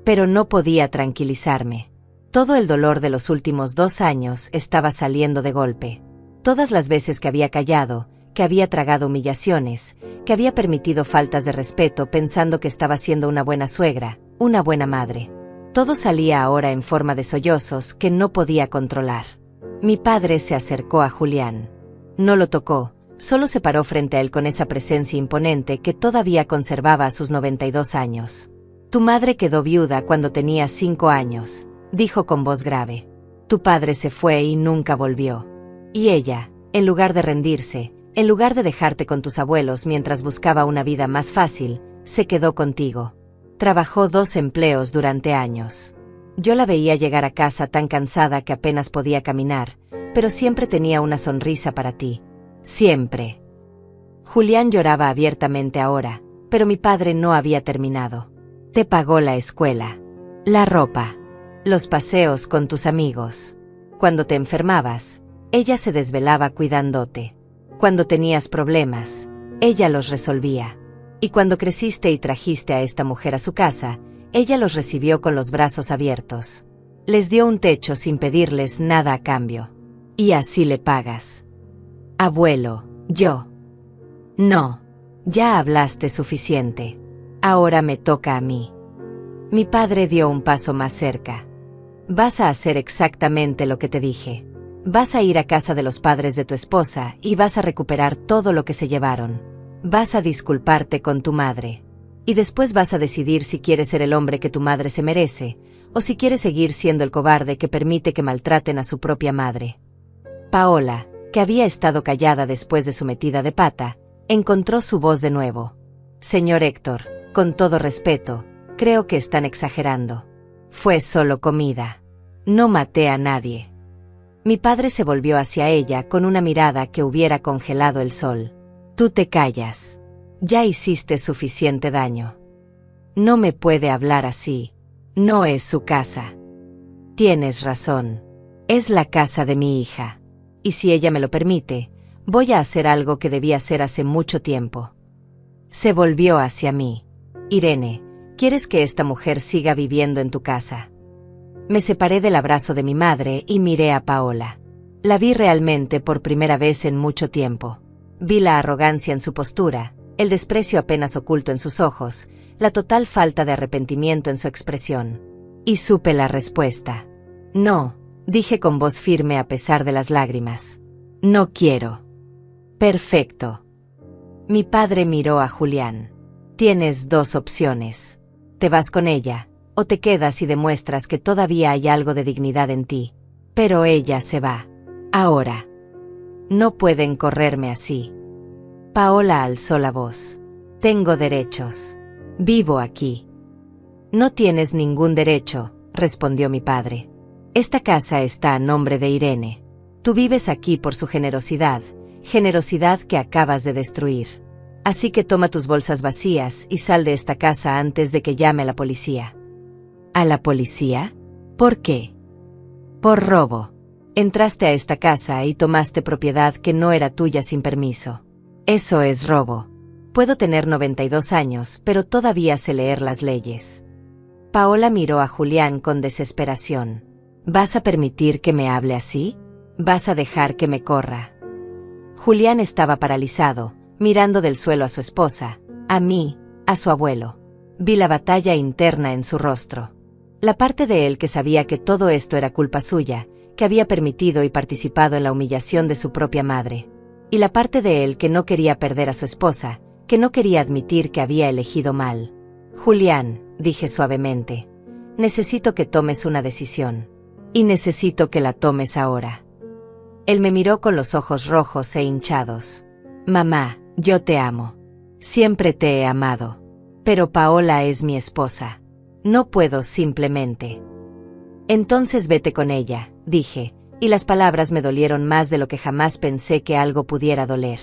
Pero no podía tranquilizarme. Todo el dolor de los últimos 2 años estaba saliendo de golpe. Todas las veces que había callado, que había tragado humillaciones, que había permitido faltas de respeto pensando que estaba siendo una buena suegra, una buena madre. Todo salía ahora en forma de sollozos que no podía controlar. Mi padre se acercó a Julián. No lo tocó, solo se paró frente a él con esa presencia imponente que todavía conservaba a sus 92 años. Tu madre quedó viuda cuando tenía 5 años, dijo con voz grave. Tu padre se fue y nunca volvió. Y ella, en lugar de rendirse, en lugar de dejarte con tus abuelos mientras buscaba una vida más fácil, se quedó contigo. Trabajó 2 empleos durante años. Yo la veía llegar a casa tan cansada que apenas podía caminar, pero siempre tenía una sonrisa para ti. Siempre. Julián lloraba abiertamente ahora, pero mi padre no había terminado. Te pagó la escuela, la ropa, los paseos con tus amigos. Cuando te enfermabas, ella se desvelaba cuidándote. Cuando tenías problemas, ella los resolvía. Y cuando creciste y trajiste a esta mujer a su casa, ella los recibió con los brazos abiertos. Les dio un techo sin pedirles nada a cambio. Y así le pagas. Abuelo, yo. No. Ya hablaste suficiente. Ahora me toca a mí. Mi padre dio un paso más cerca. Vas a hacer exactamente lo que te dije. Vas a ir a casa de los padres de tu esposa y vas a recuperar todo lo que se llevaron. Vas a disculparte con tu madre. Y después vas a decidir si quieres ser el hombre que tu madre se merece, o si quieres seguir siendo el cobarde que permite que maltraten a su propia madre. Paola, que había estado callada después de su metida de pata, encontró su voz de nuevo. Señor Héctor, con todo respeto, creo que están exagerando. Fue solo comida. No maté a nadie. Mi padre se volvió hacia ella con una mirada que hubiera congelado el sol. Tú te callas. Ya hiciste suficiente daño. No me puede hablar así. No es su casa. Tienes razón. Es la casa de mi hija. Y si ella me lo permite, voy a hacer algo que debí hacer hace mucho tiempo. Se volvió hacia mí. Irene, ¿quieres que esta mujer siga viviendo en tu casa? Me separé del abrazo de mi madre y miré a Paola. La vi realmente por primera vez en mucho tiempo. Vi la arrogancia en su postura, el desprecio apenas oculto en sus ojos, la total falta de arrepentimiento en su expresión. Y supe la respuesta. No, dije con voz firme a pesar de las lágrimas. No quiero. Perfecto. Mi padre miró a Julián. Tienes dos opciones. Te vas con ella, o te quedas y demuestras que todavía hay algo de dignidad en ti. Pero ella se va. Ahora. No pueden correrme así. Paola alzó la voz. Tengo derechos. Vivo aquí. No tienes ningún derecho, respondió mi padre. Esta casa está a nombre de Irene. Tú vives aquí por su generosidad, generosidad que acabas de destruir. Así que toma tus bolsas vacías y sal de esta casa antes de que llame a la policía. ¿A la policía? ¿Por qué? Por robo. Entraste a esta casa y tomaste propiedad que no era tuya sin permiso. Eso es robo. Puedo tener 92 años, pero todavía sé leer las leyes. Paola miró a Julián con desesperación. ¿Vas a permitir que me hable así? ¿Vas a dejar que me corra? Julián estaba paralizado, mirando del suelo a su esposa, a mí, a su abuelo. Vi la batalla interna en su rostro. La parte de él que sabía que todo esto era culpa suya, que había permitido y participado en la humillación de su propia madre. Y la parte de él que no quería perder a su esposa, que no quería admitir que había elegido mal. Julián, dije suavemente, necesito que tomes una decisión. Y necesito que la tomes ahora. Él me miró con los ojos rojos e hinchados. Mamá, yo te amo. Siempre te he amado. Pero Paola es mi esposa. No puedo simplemente. Entonces vete con ella, dije, y las palabras me dolieron más de lo que jamás pensé que algo pudiera doler.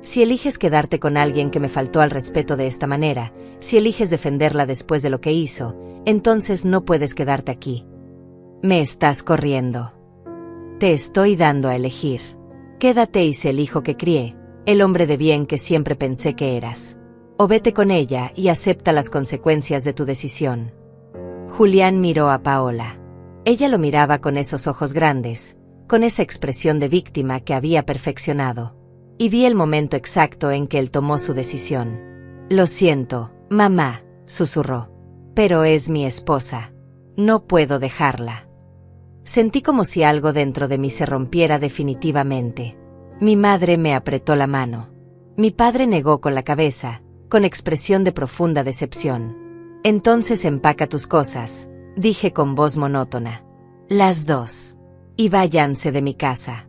Si eliges quedarte con alguien que me faltó al respeto de esta manera, si eliges defenderla después de lo que hizo, entonces no puedes quedarte aquí. Me estás corriendo. Te estoy dando a elegir. Quédate y sé el hijo que crié, el hombre de bien que siempre pensé que eras. O vete con ella y acepta las consecuencias de tu decisión. Julián miró a Paola. Ella lo miraba con esos ojos grandes, con esa expresión de víctima que había perfeccionado. Y vi el momento exacto en que él tomó su decisión. Lo siento, mamá, susurró. Pero es mi esposa. No puedo dejarla. Sentí como si algo dentro de mí se rompiera definitivamente. Mi madre me apretó la mano. Mi padre negó con la cabeza, con expresión de profunda decepción. Entonces empaca tus cosas, dije con voz monótona. Las dos. Y váyanse de mi casa.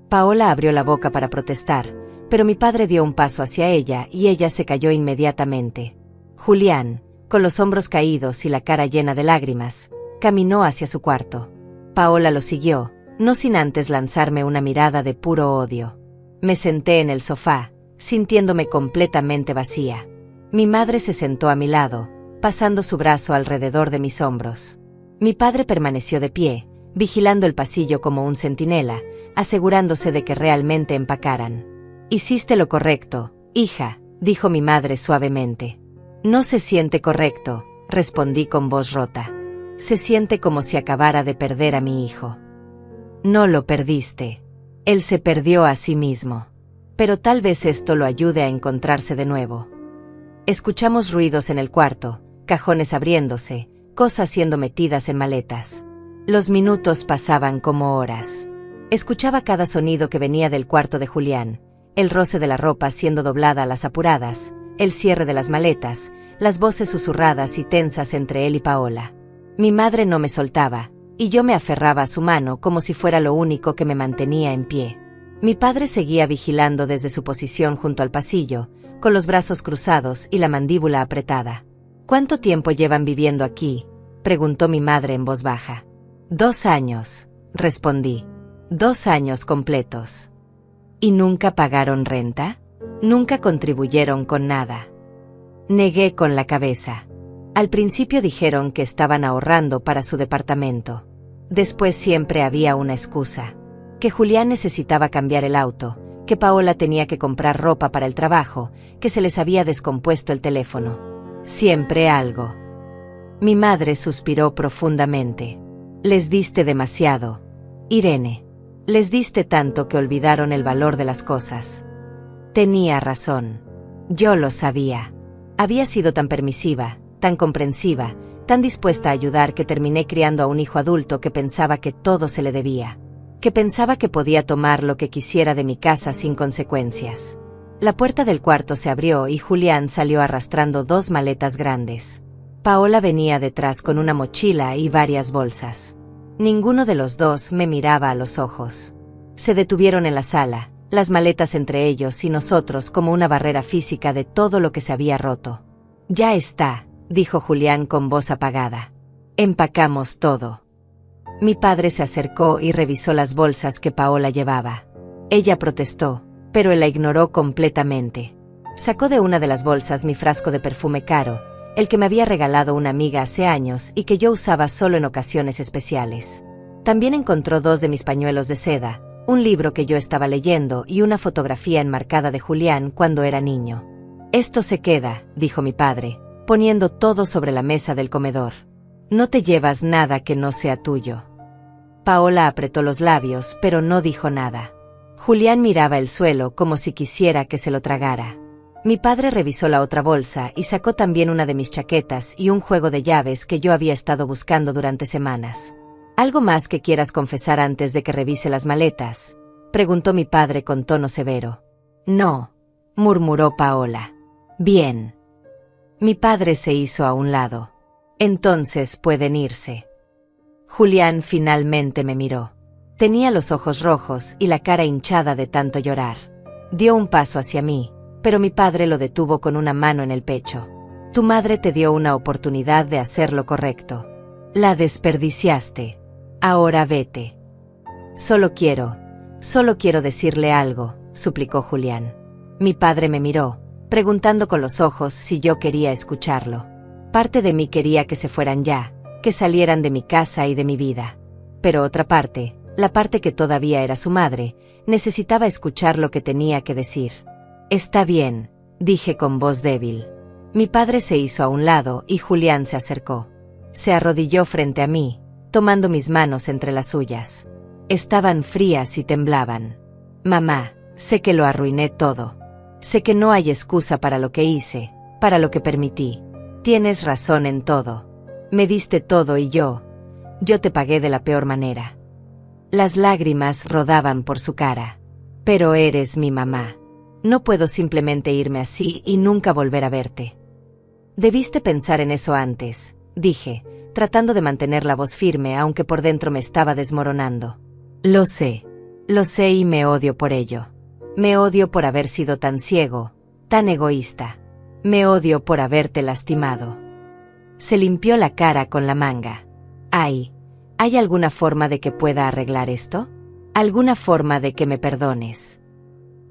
Paola abrió la boca para protestar, pero mi padre dio un paso hacia ella y ella se cayó inmediatamente. Julián, con los hombros caídos y la cara llena de lágrimas, caminó hacia su cuarto. Paola lo siguió, no sin antes lanzarme una mirada de puro odio. Me senté en el sofá, sintiéndome completamente vacía. Mi madre se sentó a mi lado, pasando su brazo alrededor de mis hombros. Mi padre permaneció de pie, vigilando el pasillo como un centinela, asegurándose de que realmente empacaran. Hiciste lo correcto, hija, dijo mi madre suavemente. No se siente correcto, respondí con voz rota. Se siente como si acabara de perder a mi hijo. No lo perdiste. Él se perdió a sí mismo. Pero tal vez esto lo ayude a encontrarse de nuevo. Escuchamos ruidos en el cuarto, cajones abriéndose, cosas siendo metidas en maletas. Los minutos pasaban como horas. Escuchaba cada sonido que venía del cuarto de Julián, el roce de la ropa siendo doblada a las apuradas, el cierre de las maletas, las voces susurradas y tensas entre él y Paola. Mi madre no me soltaba, y yo me aferraba a su mano como si fuera lo único que me mantenía en pie. Mi padre seguía vigilando desde su posición junto al pasillo, con los brazos cruzados y la mandíbula apretada. ¿Cuánto tiempo llevan viviendo aquí?, preguntó mi madre en voz baja. 2 años, respondí. 2 años completos. ¿Y nunca pagaron renta? ¿Nunca contribuyeron con nada? Negué con la cabeza. Al principio dijeron que estaban ahorrando para su departamento. Después siempre había una excusa. Que Julián necesitaba cambiar el auto, que Paola tenía que comprar ropa para el trabajo, que se les había descompuesto el teléfono. Siempre algo. Mi madre suspiró profundamente. Les diste demasiado, Irene. Les diste tanto que olvidaron el valor de las cosas. Tenía razón. Yo lo sabía. Había sido tan permisiva, tan comprensiva, tan dispuesta a ayudar que terminé criando a un hijo adulto que pensaba que todo se le debía. Que pensaba que podía tomar lo que quisiera de mi casa sin consecuencias. La puerta del cuarto se abrió y Julián salió arrastrando 2 maletas grandes. Paola venía detrás con una mochila y varias bolsas. Ninguno de los dos me miraba a los ojos. Se detuvieron en la sala, las maletas entre ellos y nosotros como una barrera física de todo lo que se había roto. Ya está, dijo Julián con voz apagada. Empacamos todo. Mi padre se acercó y revisó las bolsas que Paola llevaba. Ella protestó, pero él la ignoró completamente. Sacó de una de las bolsas mi frasco de perfume caro, el que me había regalado una amiga hace años y que yo usaba solo en ocasiones especiales. También encontró 2 de mis pañuelos de seda, un libro que yo estaba leyendo y una fotografía enmarcada de Julián cuando era niño. Esto se queda, dijo mi padre, poniendo todo sobre la mesa del comedor. No te llevas nada que no sea tuyo. Paola apretó los labios, pero no dijo nada. Julián miraba el suelo como si quisiera que se lo tragara. Mi padre revisó la otra bolsa y sacó también una de mis chaquetas y un juego de llaves que yo había estado buscando durante semanas. ¿Algo más que quieras confesar antes de que revise las maletas?, preguntó mi padre con tono severo. No, murmuró Paola. Bien. Mi padre se hizo a un lado. Entonces pueden irse. Julián finalmente me miró. Tenía los ojos rojos y la cara hinchada de tanto llorar. Dio un paso hacia mí, pero mi padre lo detuvo con una mano en el pecho. Tu madre te dio una oportunidad de hacer lo correcto. La desperdiciaste. Ahora vete. Solo quiero decirle algo, suplicó Julián. Mi padre me miró, preguntando con los ojos si yo quería escucharlo. Parte de mí quería que se fueran ya, que salieran de mi casa y de mi vida. Pero otra parte, la parte que todavía era su madre, necesitaba escuchar lo que tenía que decir. Está bien, dije con voz débil. Mi padre se hizo a un lado y Julián se acercó. Se arrodilló frente a mí, tomando mis manos entre las suyas. Estaban frías y temblaban. Mamá, sé que lo arruiné todo. Sé que no hay excusa para lo que hice, para lo que permití. Tienes razón en todo. Me diste todo y yo te pagué de la peor manera. Las lágrimas rodaban por su cara. Pero eres mi mamá. No puedo simplemente irme así y nunca volver a verte. Debiste pensar en eso antes, dije, tratando de mantener la voz firme aunque por dentro me estaba desmoronando. Lo sé y me odio por ello. Me odio por haber sido tan ciego, tan egoísta. Me odio por haberte lastimado. Se limpió la cara con la manga. ¿Hay alguna forma de que pueda arreglar esto? ¿Alguna forma de que me perdones?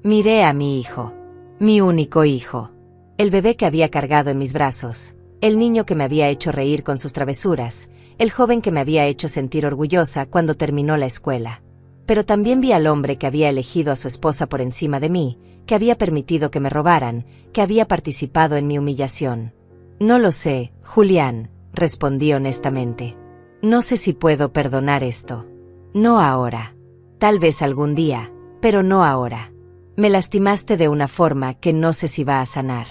Miré a mi hijo, mi único hijo, el bebé que había cargado en mis brazos, el niño que me había hecho reír con sus travesuras, el joven que me había hecho sentir orgullosa cuando terminó la escuela. Pero también vi al hombre que había elegido a su esposa por encima de mí, que había permitido que me robaran, que había participado en mi humillación. No lo sé, Julián, respondí honestamente. No sé si puedo perdonar esto. No ahora. Tal vez algún día, pero no ahora. Me lastimaste de una forma que no sé si va a sanar.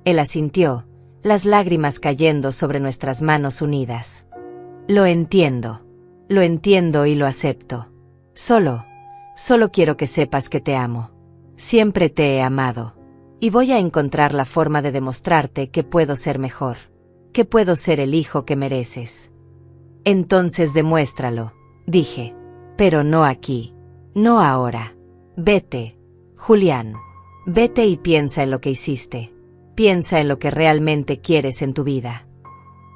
Él asintió, las lágrimas cayendo sobre nuestras manos unidas. Lo entiendo y lo acepto. Solo quiero que sepas que te amo. Siempre te he amado. Y voy a encontrar la forma de demostrarte que puedo ser mejor. Que puedo ser el hijo que mereces. Entonces demuéstralo, dije. Pero no aquí. No ahora. Vete. Julián, vete y piensa en lo que hiciste. Piensa en lo que realmente quieres en tu vida.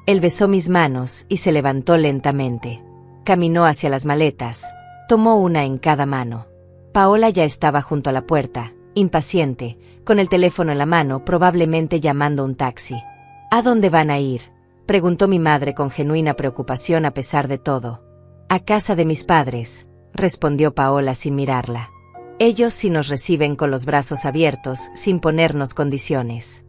Él besó mis manos y se levantó lentamente. Caminó hacia las maletas, Tomó una en cada mano. Paola ya estaba junto a la puerta, impaciente, con el teléfono en la mano, probablemente llamando un taxi. ¿A dónde van a ir?, preguntó mi madre con genuina preocupación a pesar de todo. A casa de mis padres, respondió Paola sin mirarla. Ellos sí nos reciben con los brazos abiertos, sin ponernos condiciones.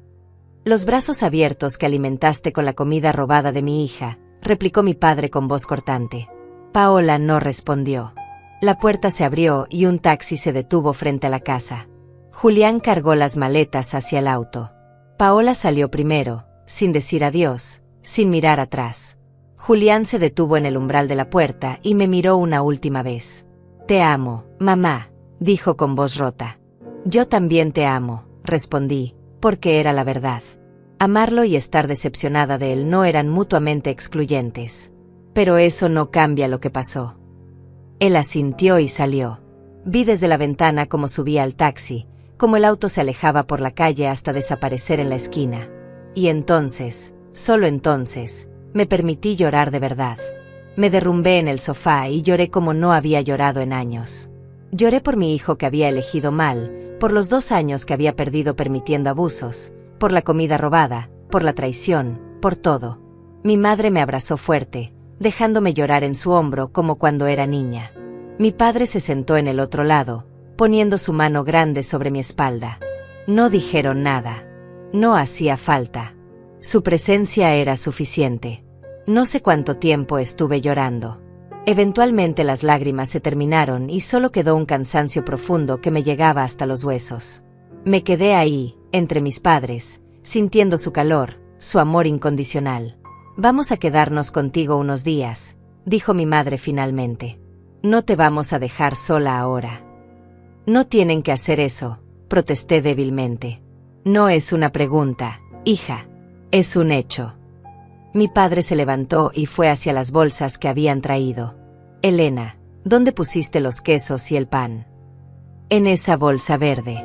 Los brazos abiertos que alimentaste con la comida robada de mi hija, replicó mi padre con voz cortante. Paola no respondió. La puerta se abrió y un taxi se detuvo frente a la casa. Julián cargó las maletas hacia el auto. Paola salió primero, sin decir adiós, sin mirar atrás. Julián se detuvo en el umbral de la puerta y me miró una última vez. Te amo, mamá, dijo con voz rota. Yo también te amo, respondí, porque era la verdad. Amarlo y estar decepcionada de él no eran mutuamente excluyentes. Pero eso no cambia lo que pasó. Él asintió y salió. Vi desde la ventana cómo subía al taxi, cómo el auto se alejaba por la calle hasta desaparecer en la esquina. Y entonces, solo entonces, me permití llorar de verdad. Me derrumbé en el sofá y lloré como no había llorado en años. Lloré por mi hijo que había elegido mal, por los 2 años que había perdido permitiendo abusos, por la comida robada, por la traición, por todo. Mi madre me abrazó fuerte, dejándome llorar en su hombro como cuando era niña. Mi padre se sentó en el otro lado, poniendo su mano grande sobre mi espalda. No dijeron nada. No hacía falta. Su presencia era suficiente. No sé cuánto tiempo estuve llorando. Eventualmente las lágrimas se terminaron y solo quedó un cansancio profundo que me llegaba hasta los huesos. Me quedé ahí, entre mis padres, sintiendo su calor, su amor incondicional. Vamos a quedarnos contigo unos días, dijo mi madre finalmente. No te vamos a dejar sola ahora. No tienen que hacer eso, protesté débilmente. No es una pregunta, hija, es un hecho. Mi padre se levantó y fue hacia las bolsas que habían traído. Elena, ¿dónde pusiste los quesos y el pan? En esa bolsa verde.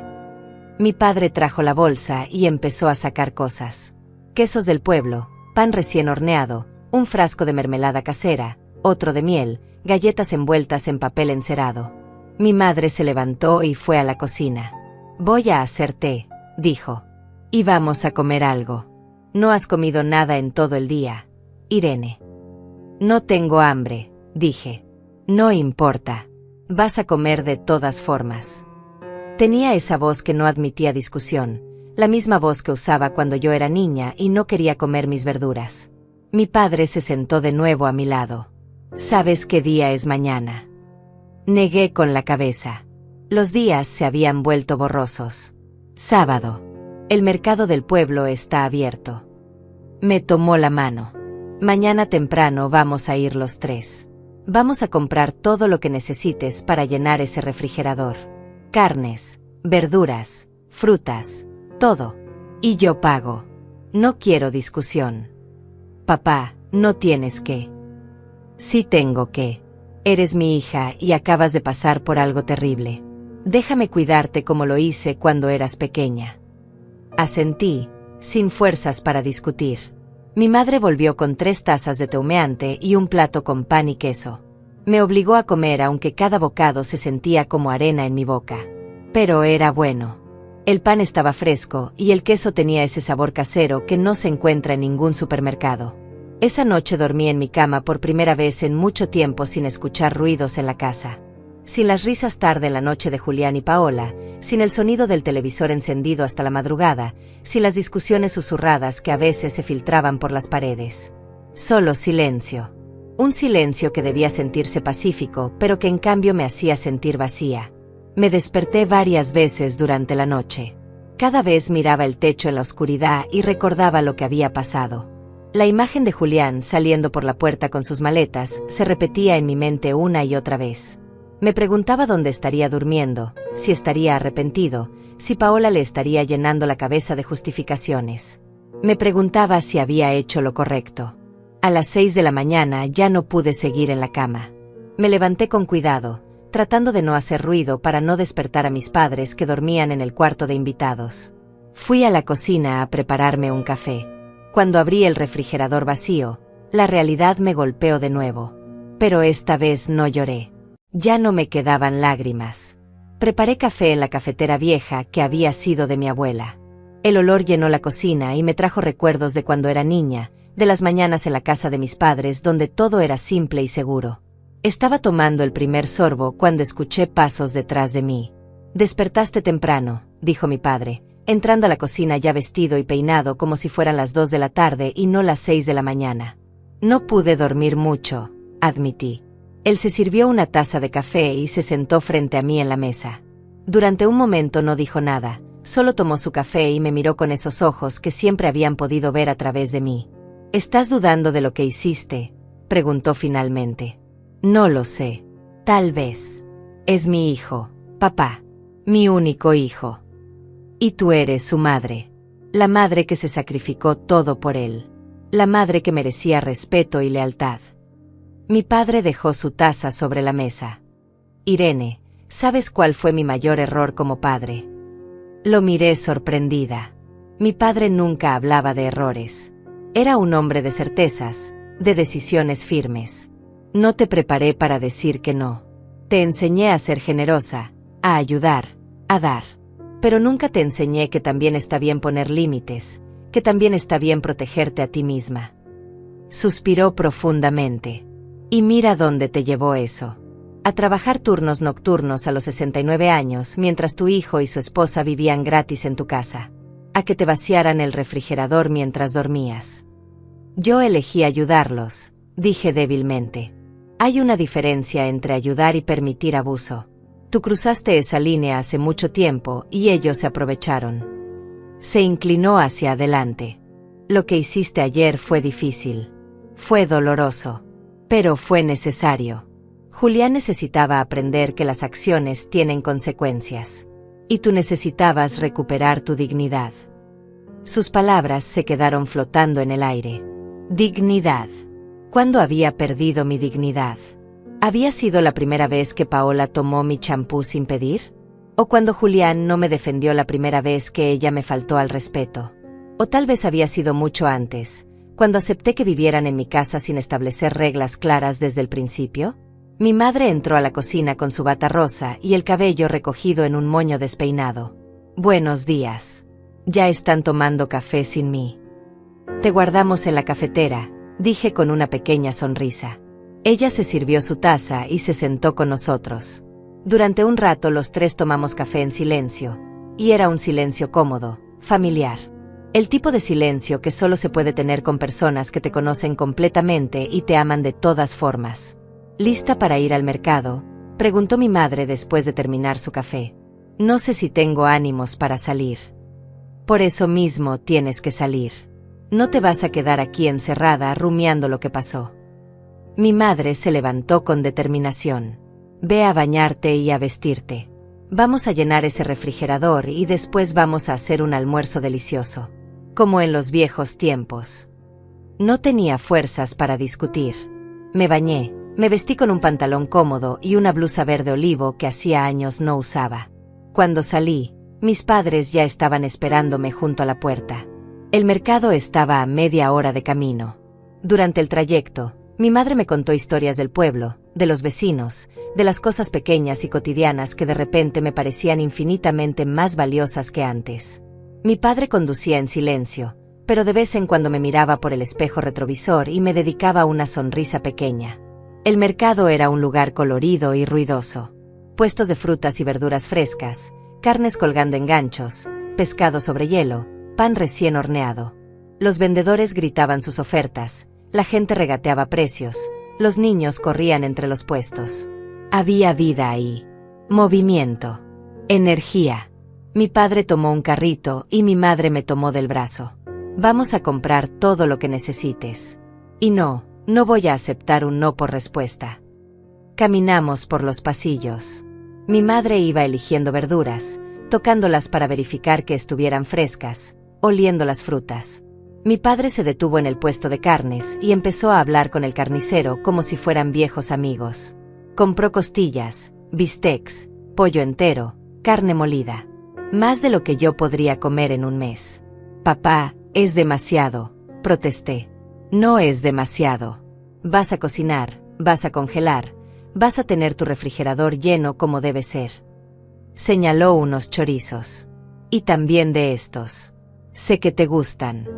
Mi padre trajo la bolsa y empezó a sacar cosas. Quesos del pueblo, pan recién horneado, un frasco de mermelada casera, otro de miel, galletas envueltas en papel encerado. Mi madre se levantó y fue a la cocina. Voy a hacer té, dijo. Y vamos a comer algo. No has comido nada en todo el día, Irene. No tengo hambre, dije. No importa. Vas a comer de todas formas. Tenía esa voz que no admitía discusión, la misma voz que usaba cuando yo era niña y no quería comer mis verduras. Mi padre se sentó de nuevo a mi lado. ¿Sabes qué día es mañana? Negué con la cabeza. Los días se habían vuelto borrosos. Sábado. El mercado del pueblo está abierto. Me tomó la mano. Mañana temprano vamos a ir los 3. Vamos a comprar todo lo que necesites para llenar ese refrigerador. Carnes, verduras, frutas, todo. Y yo pago. No quiero discusión. Papá, no tienes que. Sí tengo que. Eres mi hija y acabas de pasar por algo terrible. Déjame cuidarte como lo hice cuando eras pequeña. Asentí, sin fuerzas para discutir. Mi madre volvió con 3 tazas de té humeante y un plato con pan y queso. Me obligó a comer aunque cada bocado se sentía como arena en mi boca. Pero era bueno. El pan estaba fresco y el queso tenía ese sabor casero que no se encuentra en ningún supermercado. Esa noche dormí en mi cama por primera vez en mucho tiempo sin escuchar ruidos en la casa. Sin las risas tarde en la noche de Julián y Paola, sin el sonido del televisor encendido hasta la madrugada, sin las discusiones susurradas que a veces se filtraban por las paredes. Solo silencio. Un silencio que debía sentirse pacífico, pero que en cambio me hacía sentir vacía. Me desperté varias veces durante la noche. Cada vez miraba el techo en la oscuridad y recordaba lo que había pasado. La imagen de Julián saliendo por la puerta con sus maletas se repetía en mi mente una y otra vez. Me preguntaba dónde estaría durmiendo, si estaría arrepentido, si Paola le estaría llenando la cabeza de justificaciones. Me preguntaba si había hecho lo correcto. A las 6 de la mañana ya no pude seguir en la cama. Me levanté con cuidado, tratando de no hacer ruido para no despertar a mis padres que dormían en el cuarto de invitados. Fui a la cocina a prepararme un café. Cuando abrí el refrigerador vacío, la realidad me golpeó de nuevo. Pero esta vez no lloré. Ya no me quedaban lágrimas. Preparé café en la cafetera vieja que había sido de mi abuela. El olor llenó la cocina y me trajo recuerdos de cuando era niña, de las mañanas en la casa de mis padres donde todo era simple y seguro. Estaba tomando el primer sorbo cuando escuché pasos detrás de mí. «Despertaste temprano», dijo mi padre, entrando a la cocina ya vestido y peinado como si fueran las 2 de la tarde y no las 6 de la mañana. «No pude dormir mucho», admití. Él se sirvió una taza de café y se sentó frente a mí en la mesa. Durante un momento no dijo nada, solo tomó su café y me miró con esos ojos que siempre habían podido ver a través de mí. «¿Estás dudando de lo que hiciste?», preguntó finalmente. «No lo sé. Tal vez. Es mi hijo, papá. Mi único hijo. Y tú eres su madre. La madre que se sacrificó todo por él. La madre que merecía respeto y lealtad». Mi padre dejó su taza sobre la mesa. «Irene, ¿sabes cuál fue mi mayor error como padre?». Lo miré sorprendida. Mi padre nunca hablaba de errores. Era un hombre de certezas, de decisiones firmes. «No te preparé para decir que no. Te enseñé a ser generosa, a ayudar, a dar. Pero nunca te enseñé que también está bien poner límites, que también está bien protegerte a ti misma». Suspiró profundamente. «Y mira dónde te llevó eso. A trabajar turnos nocturnos a los 69 años mientras tu hijo y su esposa vivían gratis en tu casa. A que te vaciaran el refrigerador mientras dormías». «Yo elegí ayudarlos», dije débilmente. «Hay una diferencia entre ayudar y permitir abuso. Tú cruzaste esa línea hace mucho tiempo y ellos se aprovecharon». Se inclinó hacia adelante. «Lo que hiciste ayer fue difícil. Fue doloroso. Pero fue necesario. Julián necesitaba aprender que las acciones tienen consecuencias. Y tú necesitabas recuperar tu dignidad». Sus palabras se quedaron flotando en el aire. Dignidad. ¿Cuándo había perdido mi dignidad? ¿Había sido la primera vez que Paola tomó mi champú sin pedir? ¿O cuando Julián no me defendió la primera vez que ella me faltó al respeto? ¿O tal vez había sido mucho antes, cuando acepté que vivieran en mi casa sin establecer reglas claras desde el principio? Mi madre entró a la cocina con su bata rosa y el cabello recogido en un moño despeinado. «Buenos días. Ya están tomando café sin mí». «Te guardamos en la cafetera», dije con una pequeña sonrisa. Ella se sirvió su taza y se sentó con nosotros. Durante un rato los tres tomamos café en silencio, y era un silencio cómodo, familiar. El tipo de silencio que solo se puede tener con personas que te conocen completamente y te aman de todas formas. «¿Lista para ir al mercado?», preguntó mi madre después de terminar su café. «No sé si tengo ánimos para salir». «Por eso mismo tienes que salir. No te vas a quedar aquí encerrada rumiando lo que pasó». Mi madre se levantó con determinación. «Ve a bañarte y a vestirte. Vamos a llenar ese refrigerador y después vamos a hacer un almuerzo delicioso. Como en los viejos tiempos». No tenía fuerzas para discutir. Me bañé, me vestí con un pantalón cómodo y una blusa verde olivo que hacía años no usaba. Cuando salí, mis padres ya estaban esperándome junto a la puerta. El mercado estaba a media hora de camino. Durante el trayecto, mi madre me contó historias del pueblo, de los vecinos, de las cosas pequeñas y cotidianas que de repente me parecían infinitamente más valiosas que antes. Mi padre conducía en silencio, pero de vez en cuando me miraba por el espejo retrovisor y me dedicaba una sonrisa pequeña. El mercado era un lugar colorido y ruidoso. Puestos de frutas y verduras frescas, carnes colgando en ganchos, pescado sobre hielo, pan recién horneado. Los vendedores gritaban sus ofertas, la gente regateaba precios, los niños corrían entre los puestos. Había vida ahí. Movimiento. Energía. Mi padre tomó un carrito y mi madre me tomó del brazo. «Vamos a comprar todo lo que necesites. Y no voy a aceptar un no por respuesta». Caminamos por los pasillos. Mi madre iba eligiendo verduras, tocándolas para verificar que estuvieran frescas, oliendo las frutas. Mi padre se detuvo en el puesto de carnes y empezó a hablar con el carnicero como si fueran viejos amigos. Compró costillas, bistecs, pollo entero, carne molida. Más de lo que yo podría comer en un mes. «Papá, es demasiado», protesté. «No es demasiado. Vas a cocinar, vas a congelar, Vas a tener tu refrigerador lleno como debe ser. Señaló unos chorizos. Y también de estos. Sé que te gustan.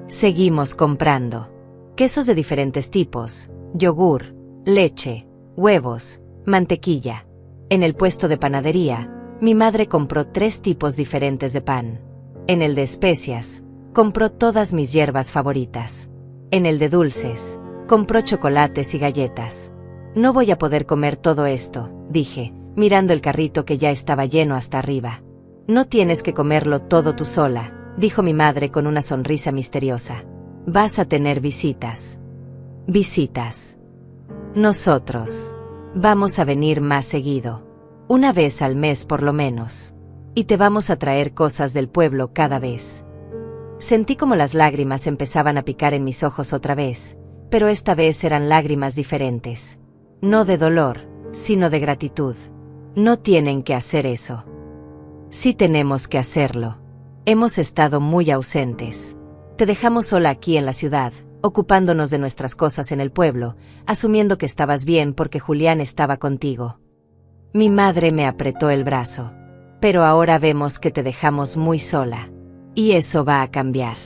Seguimos comprando. Quesos de diferentes tipos, yogur, leche, huevos, mantequilla. En el puesto de panadería, mi madre compró 3 tipos diferentes de pan. En el de especias, compró todas mis hierbas favoritas. En el de dulces, compró chocolates y galletas. No voy a poder comer todo esto, dije, mirando el carrito que ya estaba lleno hasta arriba. No tienes que comerlo todo tú sola, dijo mi madre con una sonrisa misteriosa. Vas a tener visitas. Visitas. Nosotros. Vamos a venir más seguido. Una vez al mes por lo menos. Y te vamos a traer cosas del pueblo cada vez. Sentí como las lágrimas empezaban a picar en mis ojos otra vez, pero esta vez eran lágrimas diferentes. No de dolor, sino de gratitud. No tienen que hacer eso. Sí tenemos que hacerlo. Hemos estado muy ausentes. Te dejamos sola aquí en la ciudad, ocupándonos de nuestras cosas en el pueblo, asumiendo que estabas bien porque Julián estaba contigo. Mi madre me apretó el brazo. Pero ahora vemos que te dejamos muy sola. Y eso va a cambiar.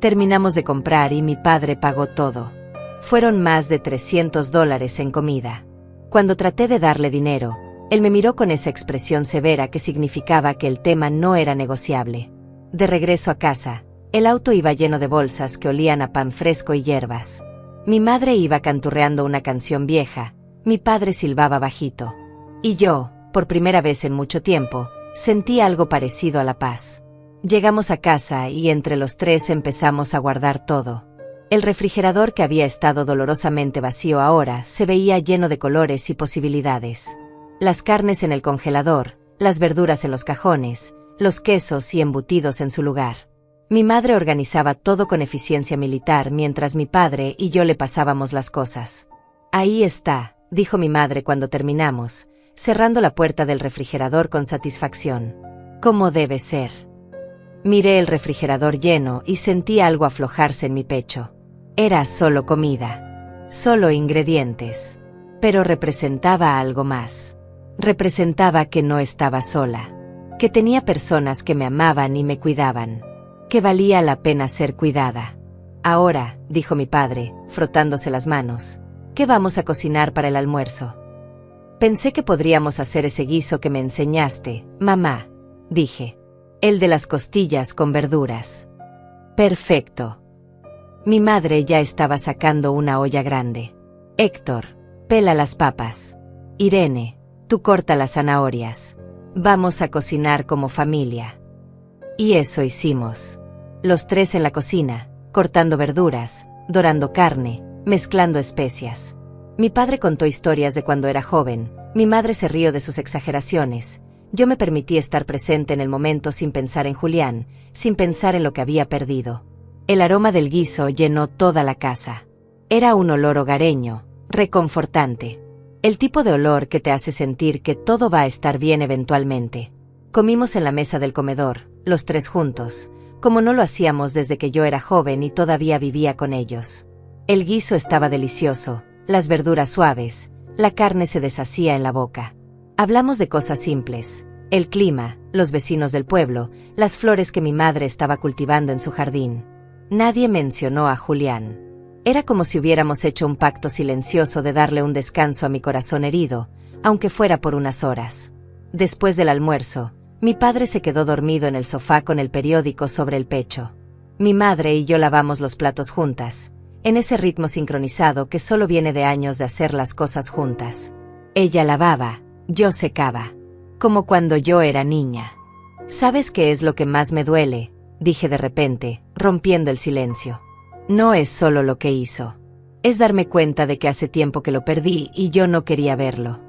Terminamos de comprar y mi padre pagó todo. Fueron más de $300 en comida. Cuando traté de darle dinero, él me miró con esa expresión severa que significaba que el tema no era negociable. De regreso a casa, el auto iba lleno de bolsas que olían a pan fresco y hierbas. Mi madre iba canturreando una canción vieja, mi padre silbaba bajito. Y yo, por primera vez en mucho tiempo, sentí algo parecido a la paz. Llegamos a casa y entre los 3 empezamos a guardar todo. El refrigerador que había estado dolorosamente vacío ahora se veía lleno de colores y posibilidades. Las carnes en el congelador, las verduras en los cajones, los quesos y embutidos en su lugar. Mi madre organizaba todo con eficiencia militar mientras mi padre y yo le pasábamos las cosas. Ahí está, dijo mi madre cuando terminamos, cerrando la puerta del refrigerador con satisfacción. ¿Cómo debe ser? Miré el refrigerador lleno y sentí algo aflojarse en mi pecho. Era solo comida. Solo ingredientes. Pero representaba algo más. Representaba que no estaba sola. Que tenía personas que me amaban y me cuidaban. Que valía la pena ser cuidada. Ahora, dijo mi padre, frotándose las manos, ¿qué vamos a cocinar para el almuerzo? Pensé que podríamos hacer ese guiso que me enseñaste, mamá, dije. El de las costillas con verduras. Perfecto. Mi madre ya estaba sacando una olla grande. Héctor, pela las papas. Irene, tú corta las zanahorias. Vamos a cocinar como familia. Y eso hicimos. Los 3 en la cocina, cortando verduras, dorando carne, mezclando especias. Mi padre contó historias de cuando era joven, mi madre se rió de sus exageraciones. Yo me permití estar presente en el momento sin pensar en Julián, sin pensar en lo que había perdido. El aroma del guiso llenó toda la casa. Era un olor hogareño, reconfortante. El tipo de olor que te hace sentir que todo va a estar bien eventualmente. Comimos en la mesa del comedor, los 3 juntos, como no lo hacíamos desde que yo era joven y todavía vivía con ellos. El guiso estaba delicioso, las verduras suaves, la carne se deshacía en la boca. Hablamos de cosas simples, el clima, los vecinos del pueblo, las flores que mi madre estaba cultivando en su jardín. Nadie mencionó a Julián. Era como si hubiéramos hecho un pacto silencioso de darle un descanso a mi corazón herido, aunque fuera por unas horas. Después del almuerzo, mi padre se quedó dormido en el sofá con el periódico sobre el pecho. Mi madre y yo lavamos los platos juntas, en ese ritmo sincronizado que solo viene de años de hacer las cosas juntas. Ella lavaba, yo secaba. Como cuando yo era niña. ¿Sabes qué es lo que más me duele?, dije de repente, rompiendo el silencio. No es solo lo que hizo. Es darme cuenta de que hace tiempo que lo perdí y yo no quería verlo.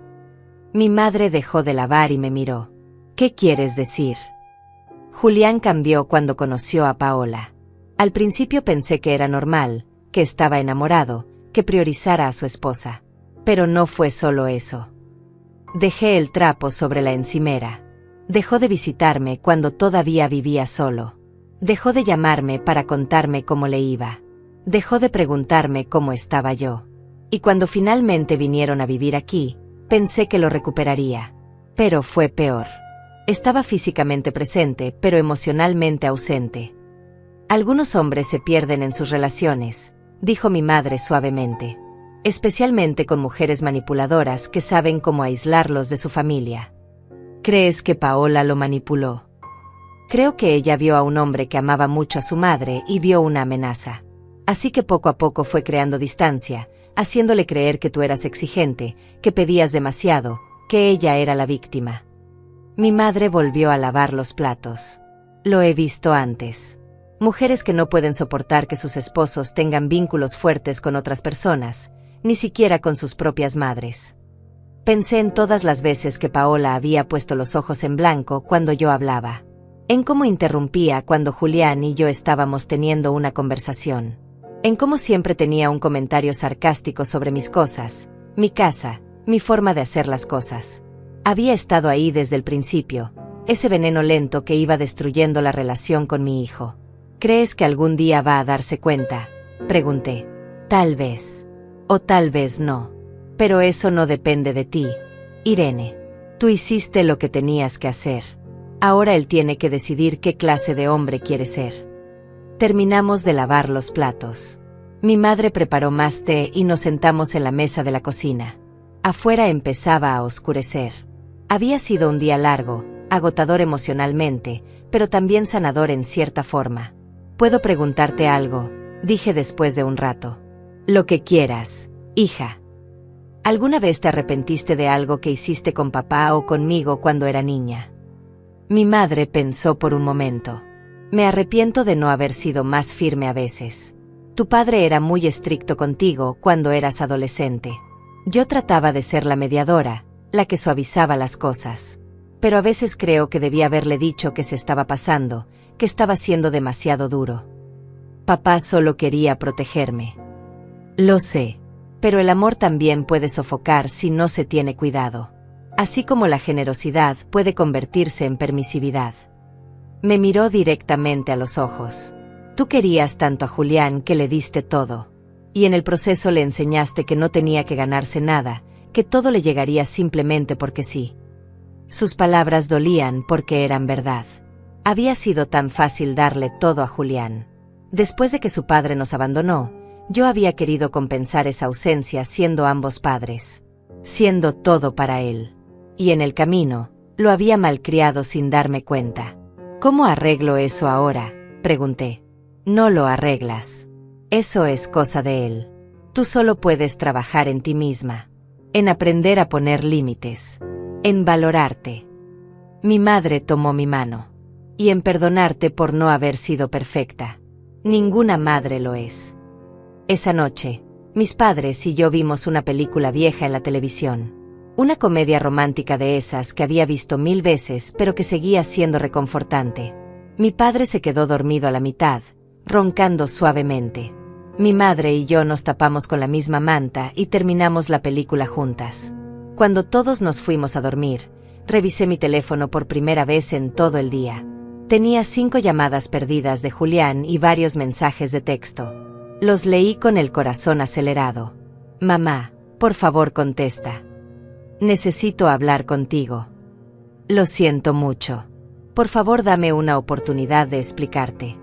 Mi madre dejó de lavar y me miró. ¿Qué quieres decir? Julián cambió cuando conoció a Paola. Al principio pensé que era normal, que estaba enamorado, que priorizara a su esposa. Pero no fue solo eso. Dejé el trapo sobre la encimera. Dejó de visitarme cuando todavía vivía solo. Dejó de llamarme para contarme cómo le iba. Dejó de preguntarme cómo estaba yo. Y cuando finalmente vinieron a vivir aquí, pensé que lo recuperaría. Pero fue peor. Estaba físicamente presente, pero emocionalmente ausente. Algunos hombres se pierden en sus relaciones, dijo mi madre suavemente. Especialmente con mujeres manipuladoras que saben cómo aislarlos de su familia. ¿Crees que Paola lo manipuló? Creo que ella vio a un hombre que amaba mucho a su madre y vio una amenaza. Así que poco a poco fue creando distancia, haciéndole creer que tú eras exigente, que pedías demasiado, que ella era la víctima. Mi madre volvió a lavar los platos. Lo he visto antes. Mujeres que no pueden soportar que sus esposos tengan vínculos fuertes con otras personas, ni siquiera con sus propias madres. Pensé en todas las veces que Paola había puesto los ojos en blanco cuando yo hablaba. En cómo interrumpía cuando Julián y yo estábamos teniendo una conversación. En cómo siempre tenía un comentario sarcástico sobre mis cosas, mi casa, mi forma de hacer las cosas. Había estado ahí desde el principio, ese veneno lento que iba destruyendo la relación con mi hijo. ¿Crees que algún día va a darse cuenta? Pregunté. Tal vez. O tal vez no. Pero eso no depende de ti, Irene. Tú hiciste lo que tenías que hacer. Ahora él tiene que decidir qué clase de hombre quiere ser. Terminamos de lavar los platos. Mi madre preparó más té y nos sentamos en la mesa de la cocina. Afuera empezaba a oscurecer. Había sido un día largo, agotador emocionalmente, pero también sanador en cierta forma. ¿Puedo preguntarte algo?, dije después de un rato. Lo que quieras, hija. ¿Alguna vez te arrepentiste de algo que hiciste con papá o conmigo cuando era niña? Mi madre pensó por un momento. Me arrepiento de no haber sido más firme a veces. Tu padre era muy estricto contigo cuando eras adolescente. Yo trataba de ser la mediadora, la que suavizaba las cosas. Pero a veces creo que debía haberle dicho que se estaba pasando, que estaba siendo demasiado duro. Papá solo quería protegerme. Lo sé. Pero el amor también puede sofocar si no se tiene cuidado. Así como la generosidad puede convertirse en permisividad. Me miró directamente a los ojos. Tú querías tanto a Julián que le diste todo. Y en el proceso le enseñaste que no tenía que ganarse nada, que todo le llegaría simplemente porque sí. Sus palabras dolían porque eran verdad. Había sido tan fácil darle todo a Julián. Después de que su padre nos abandonó, yo había querido compensar esa ausencia siendo ambos padres. Siendo todo para él. Y en el camino, lo había malcriado sin darme cuenta. ¿Cómo arreglo eso ahora?, pregunté. No lo arreglas. Eso es cosa de él. Tú solo puedes trabajar en ti misma. En aprender a poner límites. En valorarte. Mi madre tomó mi mano. Y en perdonarte por no haber sido perfecta. Ninguna madre lo es. Esa noche, mis padres y yo vimos una película vieja en la televisión. Una comedia romántica de esas que había visto 1000 veces pero que seguía siendo reconfortante. Mi padre se quedó dormido a la mitad, roncando suavemente. Mi madre y yo nos tapamos con la misma manta y terminamos la película juntas. Cuando todos nos fuimos a dormir, revisé mi teléfono por primera vez en todo el día. Tenía 5 llamadas perdidas de Julián y varios mensajes de texto. Los leí con el corazón acelerado. Mamá, por favor contesta. Necesito hablar contigo. Lo siento mucho. Por favor dame una oportunidad de explicarte.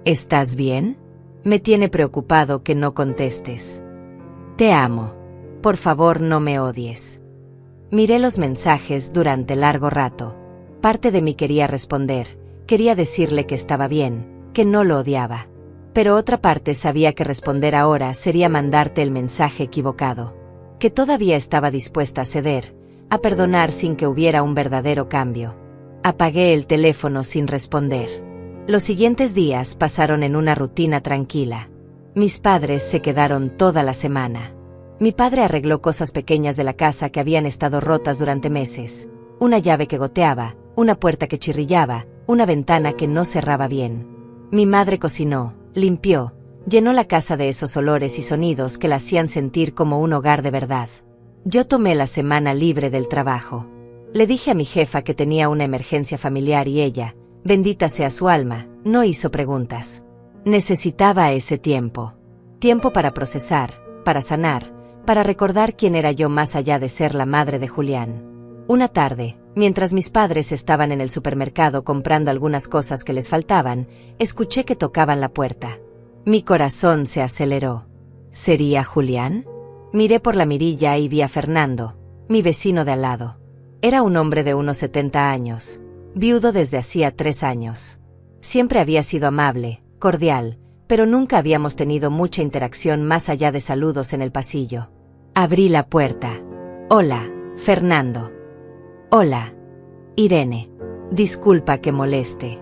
¿Estás bien? Me tiene preocupado que no contestes. Te amo. Por favor no me odies. Miré los mensajes durante largo rato. Parte de mí quería responder, quería decirle que estaba bien, que no lo odiaba. Pero otra parte sabía que responder ahora sería mandarte el mensaje equivocado. Que todavía estaba dispuesta a ceder, a perdonar sin que hubiera un verdadero cambio. Apagué el teléfono sin responder. Los siguientes días pasaron en una rutina tranquila. Mis padres se quedaron toda la semana. Mi padre arregló cosas pequeñas de la casa que habían estado rotas durante meses. Una llave que goteaba, una puerta que chirriaba, una ventana que no cerraba bien. Mi madre cocinó, limpió, llenó la casa de esos olores y sonidos que la hacían sentir como un hogar de verdad. Yo tomé la semana libre del trabajo. Le dije a mi jefa que tenía una emergencia familiar y ella, bendita sea su alma, no hizo preguntas. Necesitaba ese tiempo. Tiempo para procesar, para sanar, para recordar quién era yo más allá de ser la madre de Julián. Una tarde, mientras mis padres estaban en el supermercado comprando algunas cosas que les faltaban, escuché que tocaban la puerta. Mi corazón se aceleró. ¿Sería Julián? Miré por la mirilla y vi a Fernando, mi vecino de al lado. Era un hombre de unos 70 años, viudo desde hacía 3 años. Siempre había sido amable, cordial, pero nunca habíamos tenido mucha interacción más allá de saludos en el pasillo. Abrí la puerta. Hola, Fernando. Hola, Irene. Disculpa que moleste.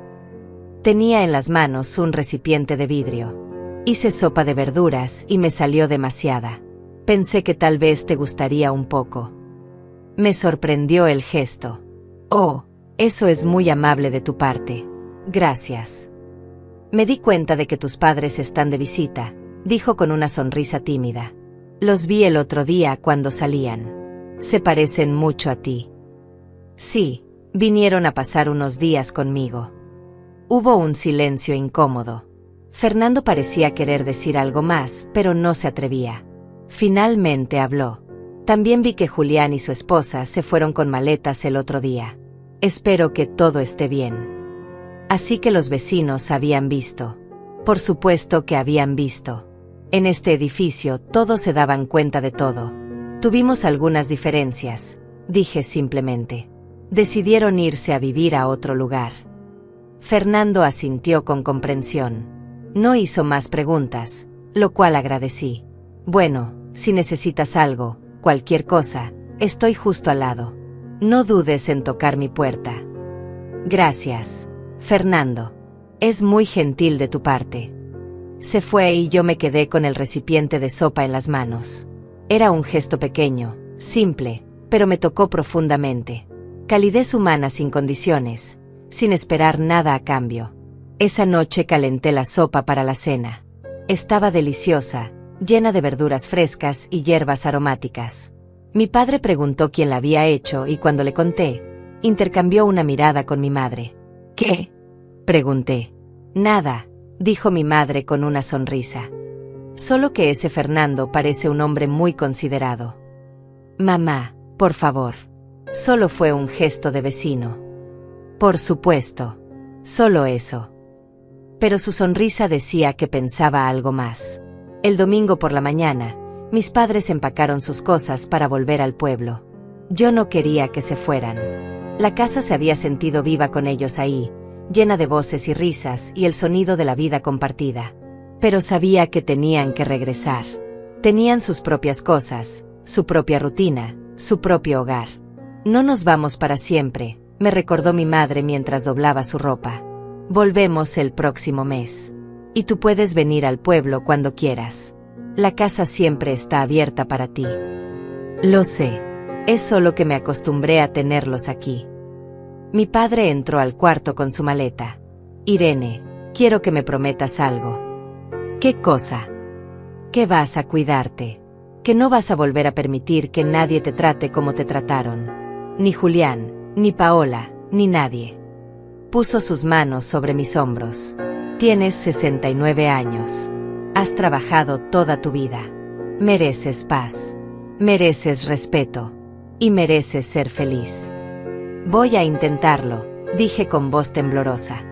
Tenía en las manos un recipiente de vidrio. Hice sopa de verduras y me salió demasiada. Pensé que tal vez te gustaría un poco. Me sorprendió el gesto. Oh, eso es muy amable de tu parte. Gracias. Me di cuenta de que tus padres están de visita, dijo con una sonrisa tímida. Los vi el otro día cuando salían. Se parecen mucho a ti. Sí, vinieron a pasar unos días conmigo. Hubo un silencio incómodo. Fernando parecía querer decir algo más, pero no se atrevía. Finalmente habló. También vi que Julián y su esposa se fueron con maletas el otro día. Espero que todo esté bien. Así que los vecinos habían visto. Por supuesto que habían visto. En este edificio todos se daban cuenta de todo. Tuvimos algunas diferencias, dije simplemente. Decidieron irse a vivir a otro lugar. Fernando asintió con comprensión. No hizo más preguntas, lo cual agradecí. Bueno, si necesitas algo, cualquier cosa, estoy justo al lado. No dudes en tocar mi puerta. Gracias, Fernando. Es muy gentil de tu parte. Se fue y yo me quedé con el recipiente de sopa en las manos. Era un gesto pequeño, simple, pero me tocó profundamente. Calidez humana sin condiciones, sin esperar nada a cambio. Esa noche calenté la sopa para la cena. Estaba deliciosa, llena de verduras frescas y hierbas aromáticas. Mi padre preguntó quién la había hecho y cuando le conté, intercambió una mirada con mi madre. ¿Qué? Pregunté. Nada, dijo mi madre con una sonrisa. Solo que ese Fernando parece un hombre muy considerado. Mamá, por favor. Solo fue un gesto de vecino. Por supuesto. Solo eso. Pero su sonrisa decía que pensaba algo más. El domingo por la mañana, mis padres empacaron sus cosas para volver al pueblo. Yo no quería que se fueran. La casa se había sentido viva con ellos ahí, llena de voces y risas y el sonido de la vida compartida. Pero sabía que tenían que regresar. Tenían sus propias cosas, su propia rutina, su propio hogar. No nos vamos para siempre, me recordó mi madre mientras doblaba su ropa. Volvemos el próximo mes. Y tú puedes venir al pueblo cuando quieras. La casa siempre está abierta para ti. Lo sé. Es solo que me acostumbré a tenerlos aquí. Mi padre entró al cuarto con su maleta. Irene, quiero que me prometas algo. ¿Qué cosa? Que vas a cuidarte. Que no vas a volver a permitir que nadie te trate como te trataron. Ni Julián, ni Paola, ni nadie. Puso sus manos sobre mis hombros. Tienes 69 años. Has trabajado toda tu vida. Mereces paz. Mereces respeto. Y mereces ser feliz. Voy a intentarlo, dije con voz temblorosa.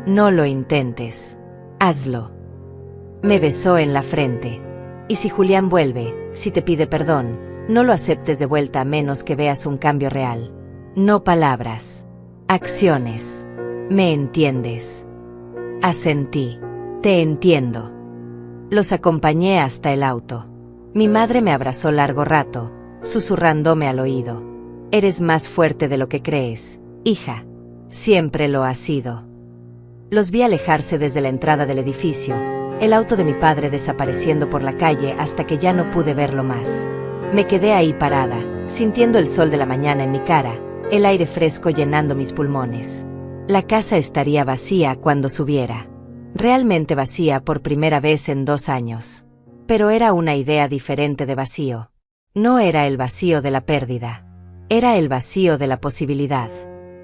No lo intentes. Hazlo. Me besó en la frente. Y si Julián vuelve, si te pide perdón, no lo aceptes de vuelta a menos que veas un cambio real. No palabras. Acciones. ¿Me entiendes? Asentí. Te entiendo. Los acompañé hasta el auto. Mi madre me abrazó largo rato, susurrándome al oído. Eres más fuerte de lo que crees, hija. Siempre lo has sido. Los vi alejarse desde la entrada del edificio, el auto de mi padre desapareciendo por la calle hasta que ya no pude verlo más. Me quedé ahí parada, sintiendo el sol de la mañana en mi cara, el aire fresco llenando mis pulmones. La casa estaría vacía cuando subiera. Realmente vacía por primera vez en 2 años. Pero era una idea diferente de vacío. No era el vacío de la pérdida. Era el vacío de la posibilidad.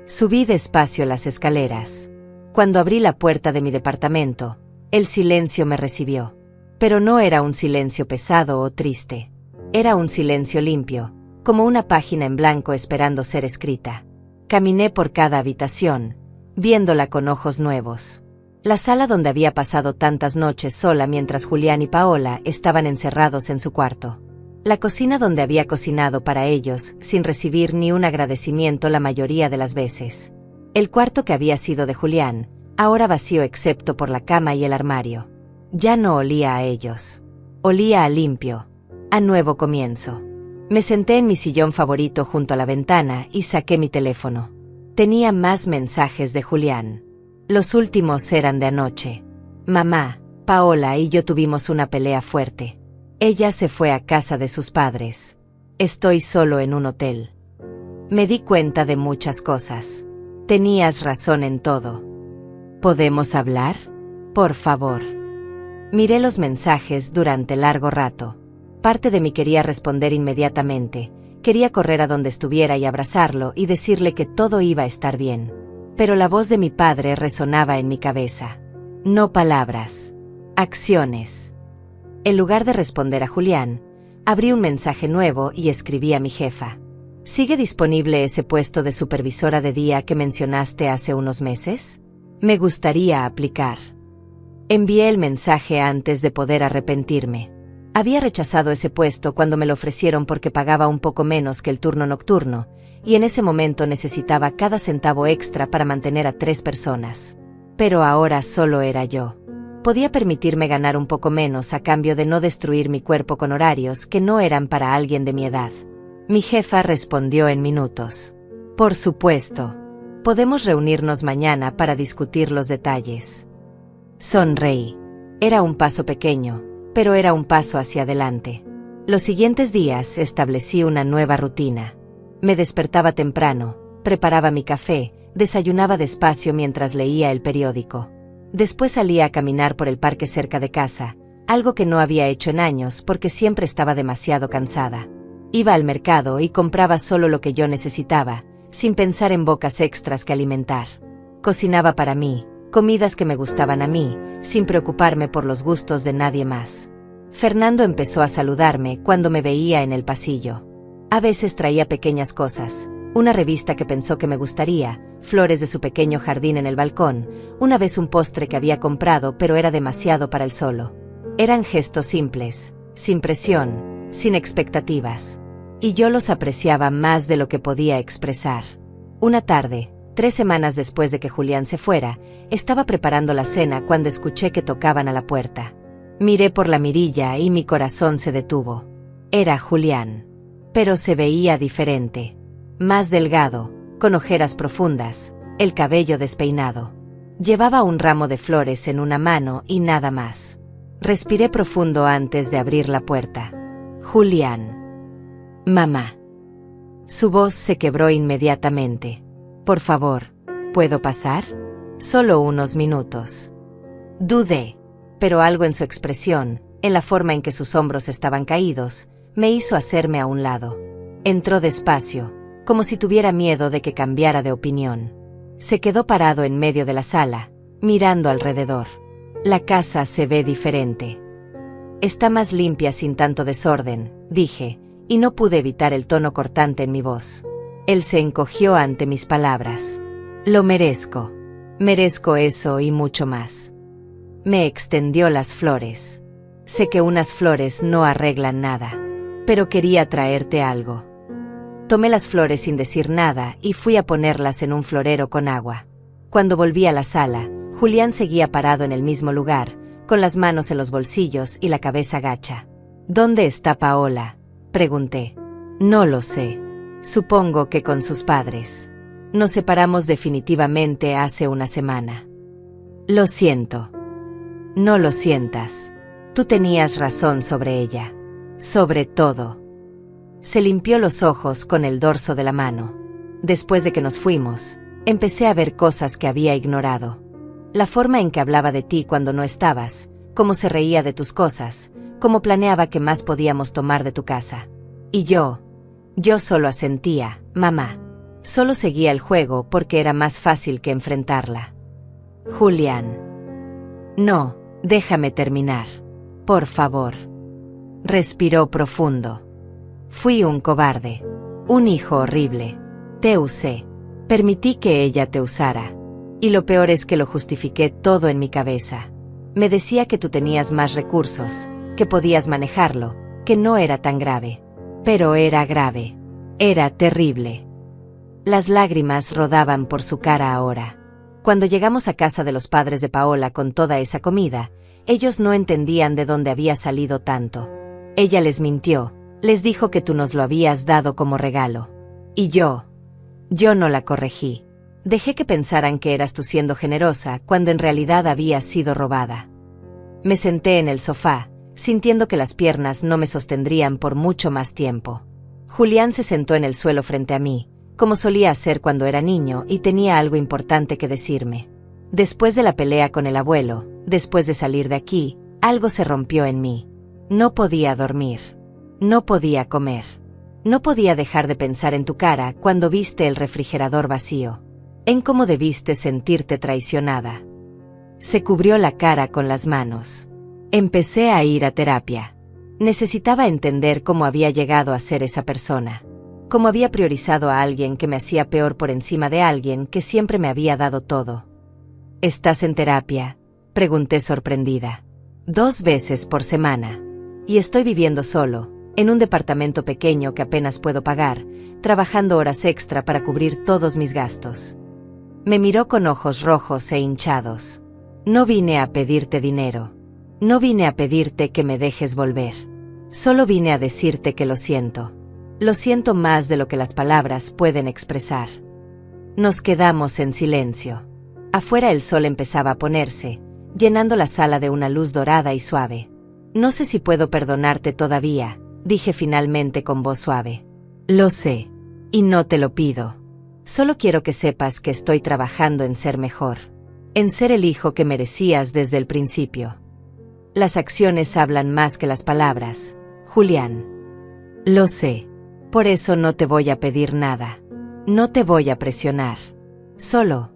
Subí despacio las escaleras. Cuando abrí la puerta de mi departamento, el silencio me recibió. Pero no era un silencio pesado o triste. Era un silencio limpio, como una página en blanco esperando ser escrita. Caminé por cada habitación, viéndola con ojos nuevos. La sala donde había pasado tantas noches sola mientras Julián y Paola estaban encerrados en su cuarto. La cocina donde había cocinado para ellos, sin recibir ni un agradecimiento la mayoría de las veces. El cuarto que había sido de Julián, ahora vacío excepto por la cama y el armario. Ya no olía a ellos. Olía a limpio, a nuevo comienzo. Me senté en mi sillón favorito junto a la ventana y saqué mi teléfono. Tenía más mensajes de Julián. Los últimos eran de anoche. Mamá, Paola y yo tuvimos una pelea fuerte. Ella se fue a casa de sus padres. Estoy solo en un hotel. Me di cuenta de muchas cosas. Tenías razón en todo. ¿Podemos hablar? Por favor. Miré los mensajes durante largo rato. Parte de mí quería responder inmediatamente. Quería correr a donde estuviera y abrazarlo y decirle que todo iba a estar bien. Pero la voz de mi padre resonaba en mi cabeza. No palabras. Acciones. En lugar de responder a Julián, abrí un mensaje nuevo y escribí a mi jefa. ¿Sigue disponible ese puesto de supervisora de día que mencionaste hace unos meses? Me gustaría aplicar. Envié el mensaje antes de poder arrepentirme. Había rechazado ese puesto cuando me lo ofrecieron porque pagaba un poco menos que el turno nocturno, y en ese momento necesitaba cada centavo extra para mantener a 3 personas. Pero ahora solo era yo. Podía permitirme ganar un poco menos a cambio de no destruir mi cuerpo con horarios que no eran para alguien de mi edad. Mi jefa respondió en minutos. Por supuesto. Podemos reunirnos mañana para discutir los detalles. Sonreí. Era un paso pequeño, pero era un paso hacia adelante. Los siguientes días establecí una nueva rutina. Me despertaba temprano, preparaba mi café, desayunaba despacio mientras leía el periódico. Después salía a caminar por el parque cerca de casa, algo que no había hecho en años porque siempre estaba demasiado cansada. Iba al mercado y compraba solo lo que yo necesitaba, sin pensar en bocas extras que alimentar. Cocinaba para mí, comidas que me gustaban a mí, sin preocuparme por los gustos de nadie más. Fernando empezó a saludarme cuando me veía en el pasillo. A veces traía pequeñas cosas, una revista que pensó que me gustaría, flores de su pequeño jardín en el balcón, una vez un postre que había comprado pero era demasiado para él solo. Eran gestos simples, sin presión, sin expectativas. Y yo los apreciaba más de lo que podía expresar. Una tarde, 3 semanas después de que Julián se fuera, estaba preparando la cena cuando escuché que tocaban a la puerta. Miré por la mirilla y mi corazón se detuvo. Era Julián. Pero se veía diferente. Más delgado, con ojeras profundas, el cabello despeinado. Llevaba un ramo de flores en una mano y nada más. Respiré profundo antes de abrir la puerta. Julián. Mamá. Su voz se quebró inmediatamente. Por favor, ¿puedo pasar? Solo unos minutos. Dudé, pero algo en su expresión, en la forma en que sus hombros estaban caídos, me hizo hacerme a un lado. Entró despacio, como si tuviera miedo de que cambiara de opinión. Se quedó parado en medio de la sala, mirando alrededor. La casa se ve diferente. Está más limpia sin tanto desorden, dije, y no pude evitar el tono cortante en mi voz. Él se encogió ante mis palabras. Lo merezco. Merezco eso y mucho más. Me extendió las flores. Sé que unas flores no arreglan nada, pero quería traerte algo. Tomé las flores sin decir nada y fui a ponerlas en un florero con agua. Cuando volví a la sala, Julián seguía parado en el mismo lugar, con las manos en los bolsillos y la cabeza gacha. ¿Dónde está Paola?, pregunté. No lo sé. Supongo que con sus padres. Nos separamos definitivamente hace una semana. Lo siento. No lo sientas. Tú tenías razón sobre ella. Sobre todo. Se limpió los ojos con el dorso de la mano. Después de que nos fuimos, empecé a ver cosas que había ignorado. La forma en que hablaba de ti cuando no estabas, cómo se reía de tus cosas, cómo planeaba qué más podíamos tomar de tu casa. Y yo solo asentía, mamá. Solo seguía el juego porque era más fácil que enfrentarla. Julián. No, déjame terminar. Por favor. Respiró profundo. Fui un cobarde. Un hijo horrible. Te usé. Permití que ella te usara. Y lo peor es que lo justifiqué todo en mi cabeza. Me decía que tú tenías más recursos, que podías manejarlo, que no era tan grave. Pero era grave. Era terrible. Las lágrimas rodaban por su cara ahora. Cuando llegamos a casa de los padres de Paola con toda esa comida, ellos no entendían de dónde había salido tanto. Ella les mintió, les dijo que tú nos lo habías dado como regalo. Y yo no la corregí. Dejé que pensaran que eras tú siendo generosa cuando en realidad habías sido robada. Me senté en el sofá, sintiendo que las piernas no me sostendrían por mucho más tiempo. Julián se sentó en el suelo frente a mí, como solía hacer cuando era niño y tenía algo importante que decirme. Después de la pelea con el abuelo, después de salir de aquí, algo se rompió en mí. No podía dormir. No podía comer. No podía dejar de pensar en tu cara cuando viste el refrigerador vacío. En cómo debiste sentirte traicionada. Se cubrió la cara con las manos. Empecé a ir a terapia. Necesitaba entender cómo había llegado a ser esa persona. Cómo había priorizado a alguien que me hacía peor por encima de alguien que siempre me había dado todo. ¿Estás en terapia?, pregunté sorprendida. 2 veces por semana. Y estoy viviendo solo, en un departamento pequeño que apenas puedo pagar, trabajando horas extra para cubrir todos mis gastos. Me miró con ojos rojos e hinchados. No vine a pedirte dinero. No vine a pedirte que me dejes volver. Solo vine a decirte que lo siento. Lo siento más de lo que las palabras pueden expresar. Nos quedamos en silencio. Afuera el sol empezaba a ponerse, llenando la sala de una luz dorada y suave. No sé si puedo perdonarte todavía, dije finalmente con voz suave. Lo sé. Y no te lo pido. Solo quiero que sepas que estoy trabajando en ser mejor. En ser el hijo que merecías desde el principio. Las acciones hablan más que las palabras, Julián. Lo sé. Por eso no te voy a pedir nada. No te voy a presionar. Solo,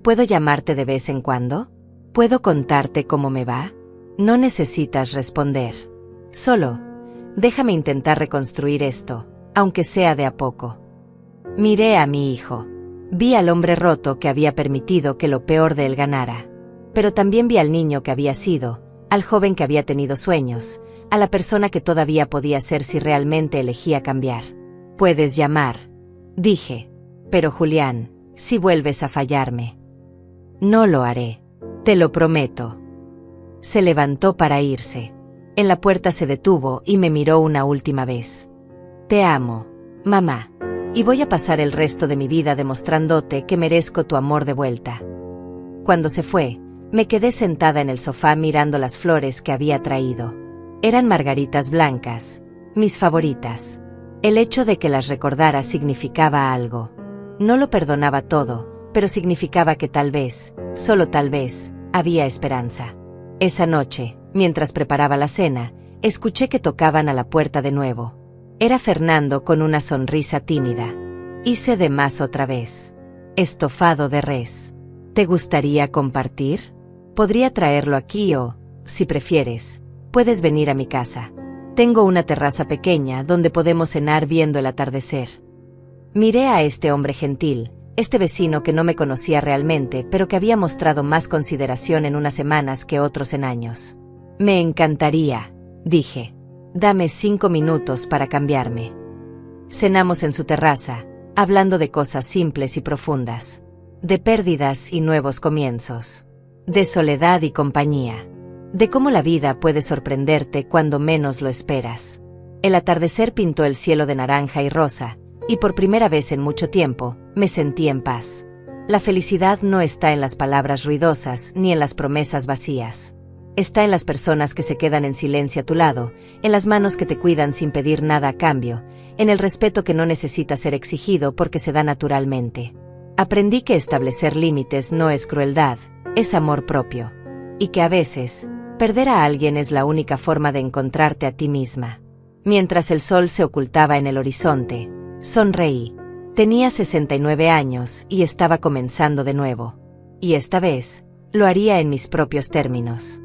¿puedo llamarte de vez en cuando? ¿Puedo contarte cómo me va? No necesitas responder. Solo, déjame intentar reconstruir esto, aunque sea de a poco. Miré a mi hijo. Vi al hombre roto que había permitido que lo peor de él ganara. Pero también vi al niño que había sido, al joven que había tenido sueños, a la persona que todavía podía ser si realmente elegía cambiar. Puedes llamar, dije. Pero Julián, si vuelves a fallarme. No lo haré. Te lo prometo. Se levantó para irse. En la puerta se detuvo y me miró una última vez. Te amo, mamá. Y voy a pasar el resto de mi vida demostrándote que merezco tu amor de vuelta. Cuando se fue, me quedé sentada en el sofá mirando las flores que había traído. Eran margaritas blancas, mis favoritas. El hecho de que las recordara significaba algo. No lo perdonaba todo, pero significaba que tal vez, solo tal vez, había esperanza. Esa noche, mientras preparaba la cena, escuché que tocaban a la puerta de nuevo. Era Fernando con una sonrisa tímida. Hice de más otra vez. Estofado de res. ¿Te gustaría compartir? Podría traerlo aquí o, si prefieres, puedes venir a mi casa. Tengo una terraza pequeña donde podemos cenar viendo el atardecer. Miré a este hombre gentil, este vecino que no me conocía realmente, pero que había mostrado más consideración en unas semanas que otros en años. Me encantaría, dije. Dame 5 minutos para cambiarme. Cenamos en su terraza, hablando de cosas simples y profundas. De pérdidas y nuevos comienzos. De soledad y compañía. De cómo la vida puede sorprenderte cuando menos lo esperas. El atardecer pintó el cielo de naranja y rosa, y por primera vez en mucho tiempo, me sentí en paz. La felicidad no está en las palabras ruidosas ni en las promesas vacías. Está en las personas que se quedan en silencio a tu lado, en las manos que te cuidan sin pedir nada a cambio, en el respeto que no necesita ser exigido porque se da naturalmente. Aprendí que establecer límites no es crueldad, es amor propio. Y que a veces, perder a alguien es la única forma de encontrarte a ti misma. Mientras el sol se ocultaba en el horizonte, sonreí. Tenía 69 años y estaba comenzando de nuevo. Y esta vez, lo haría en mis propios términos.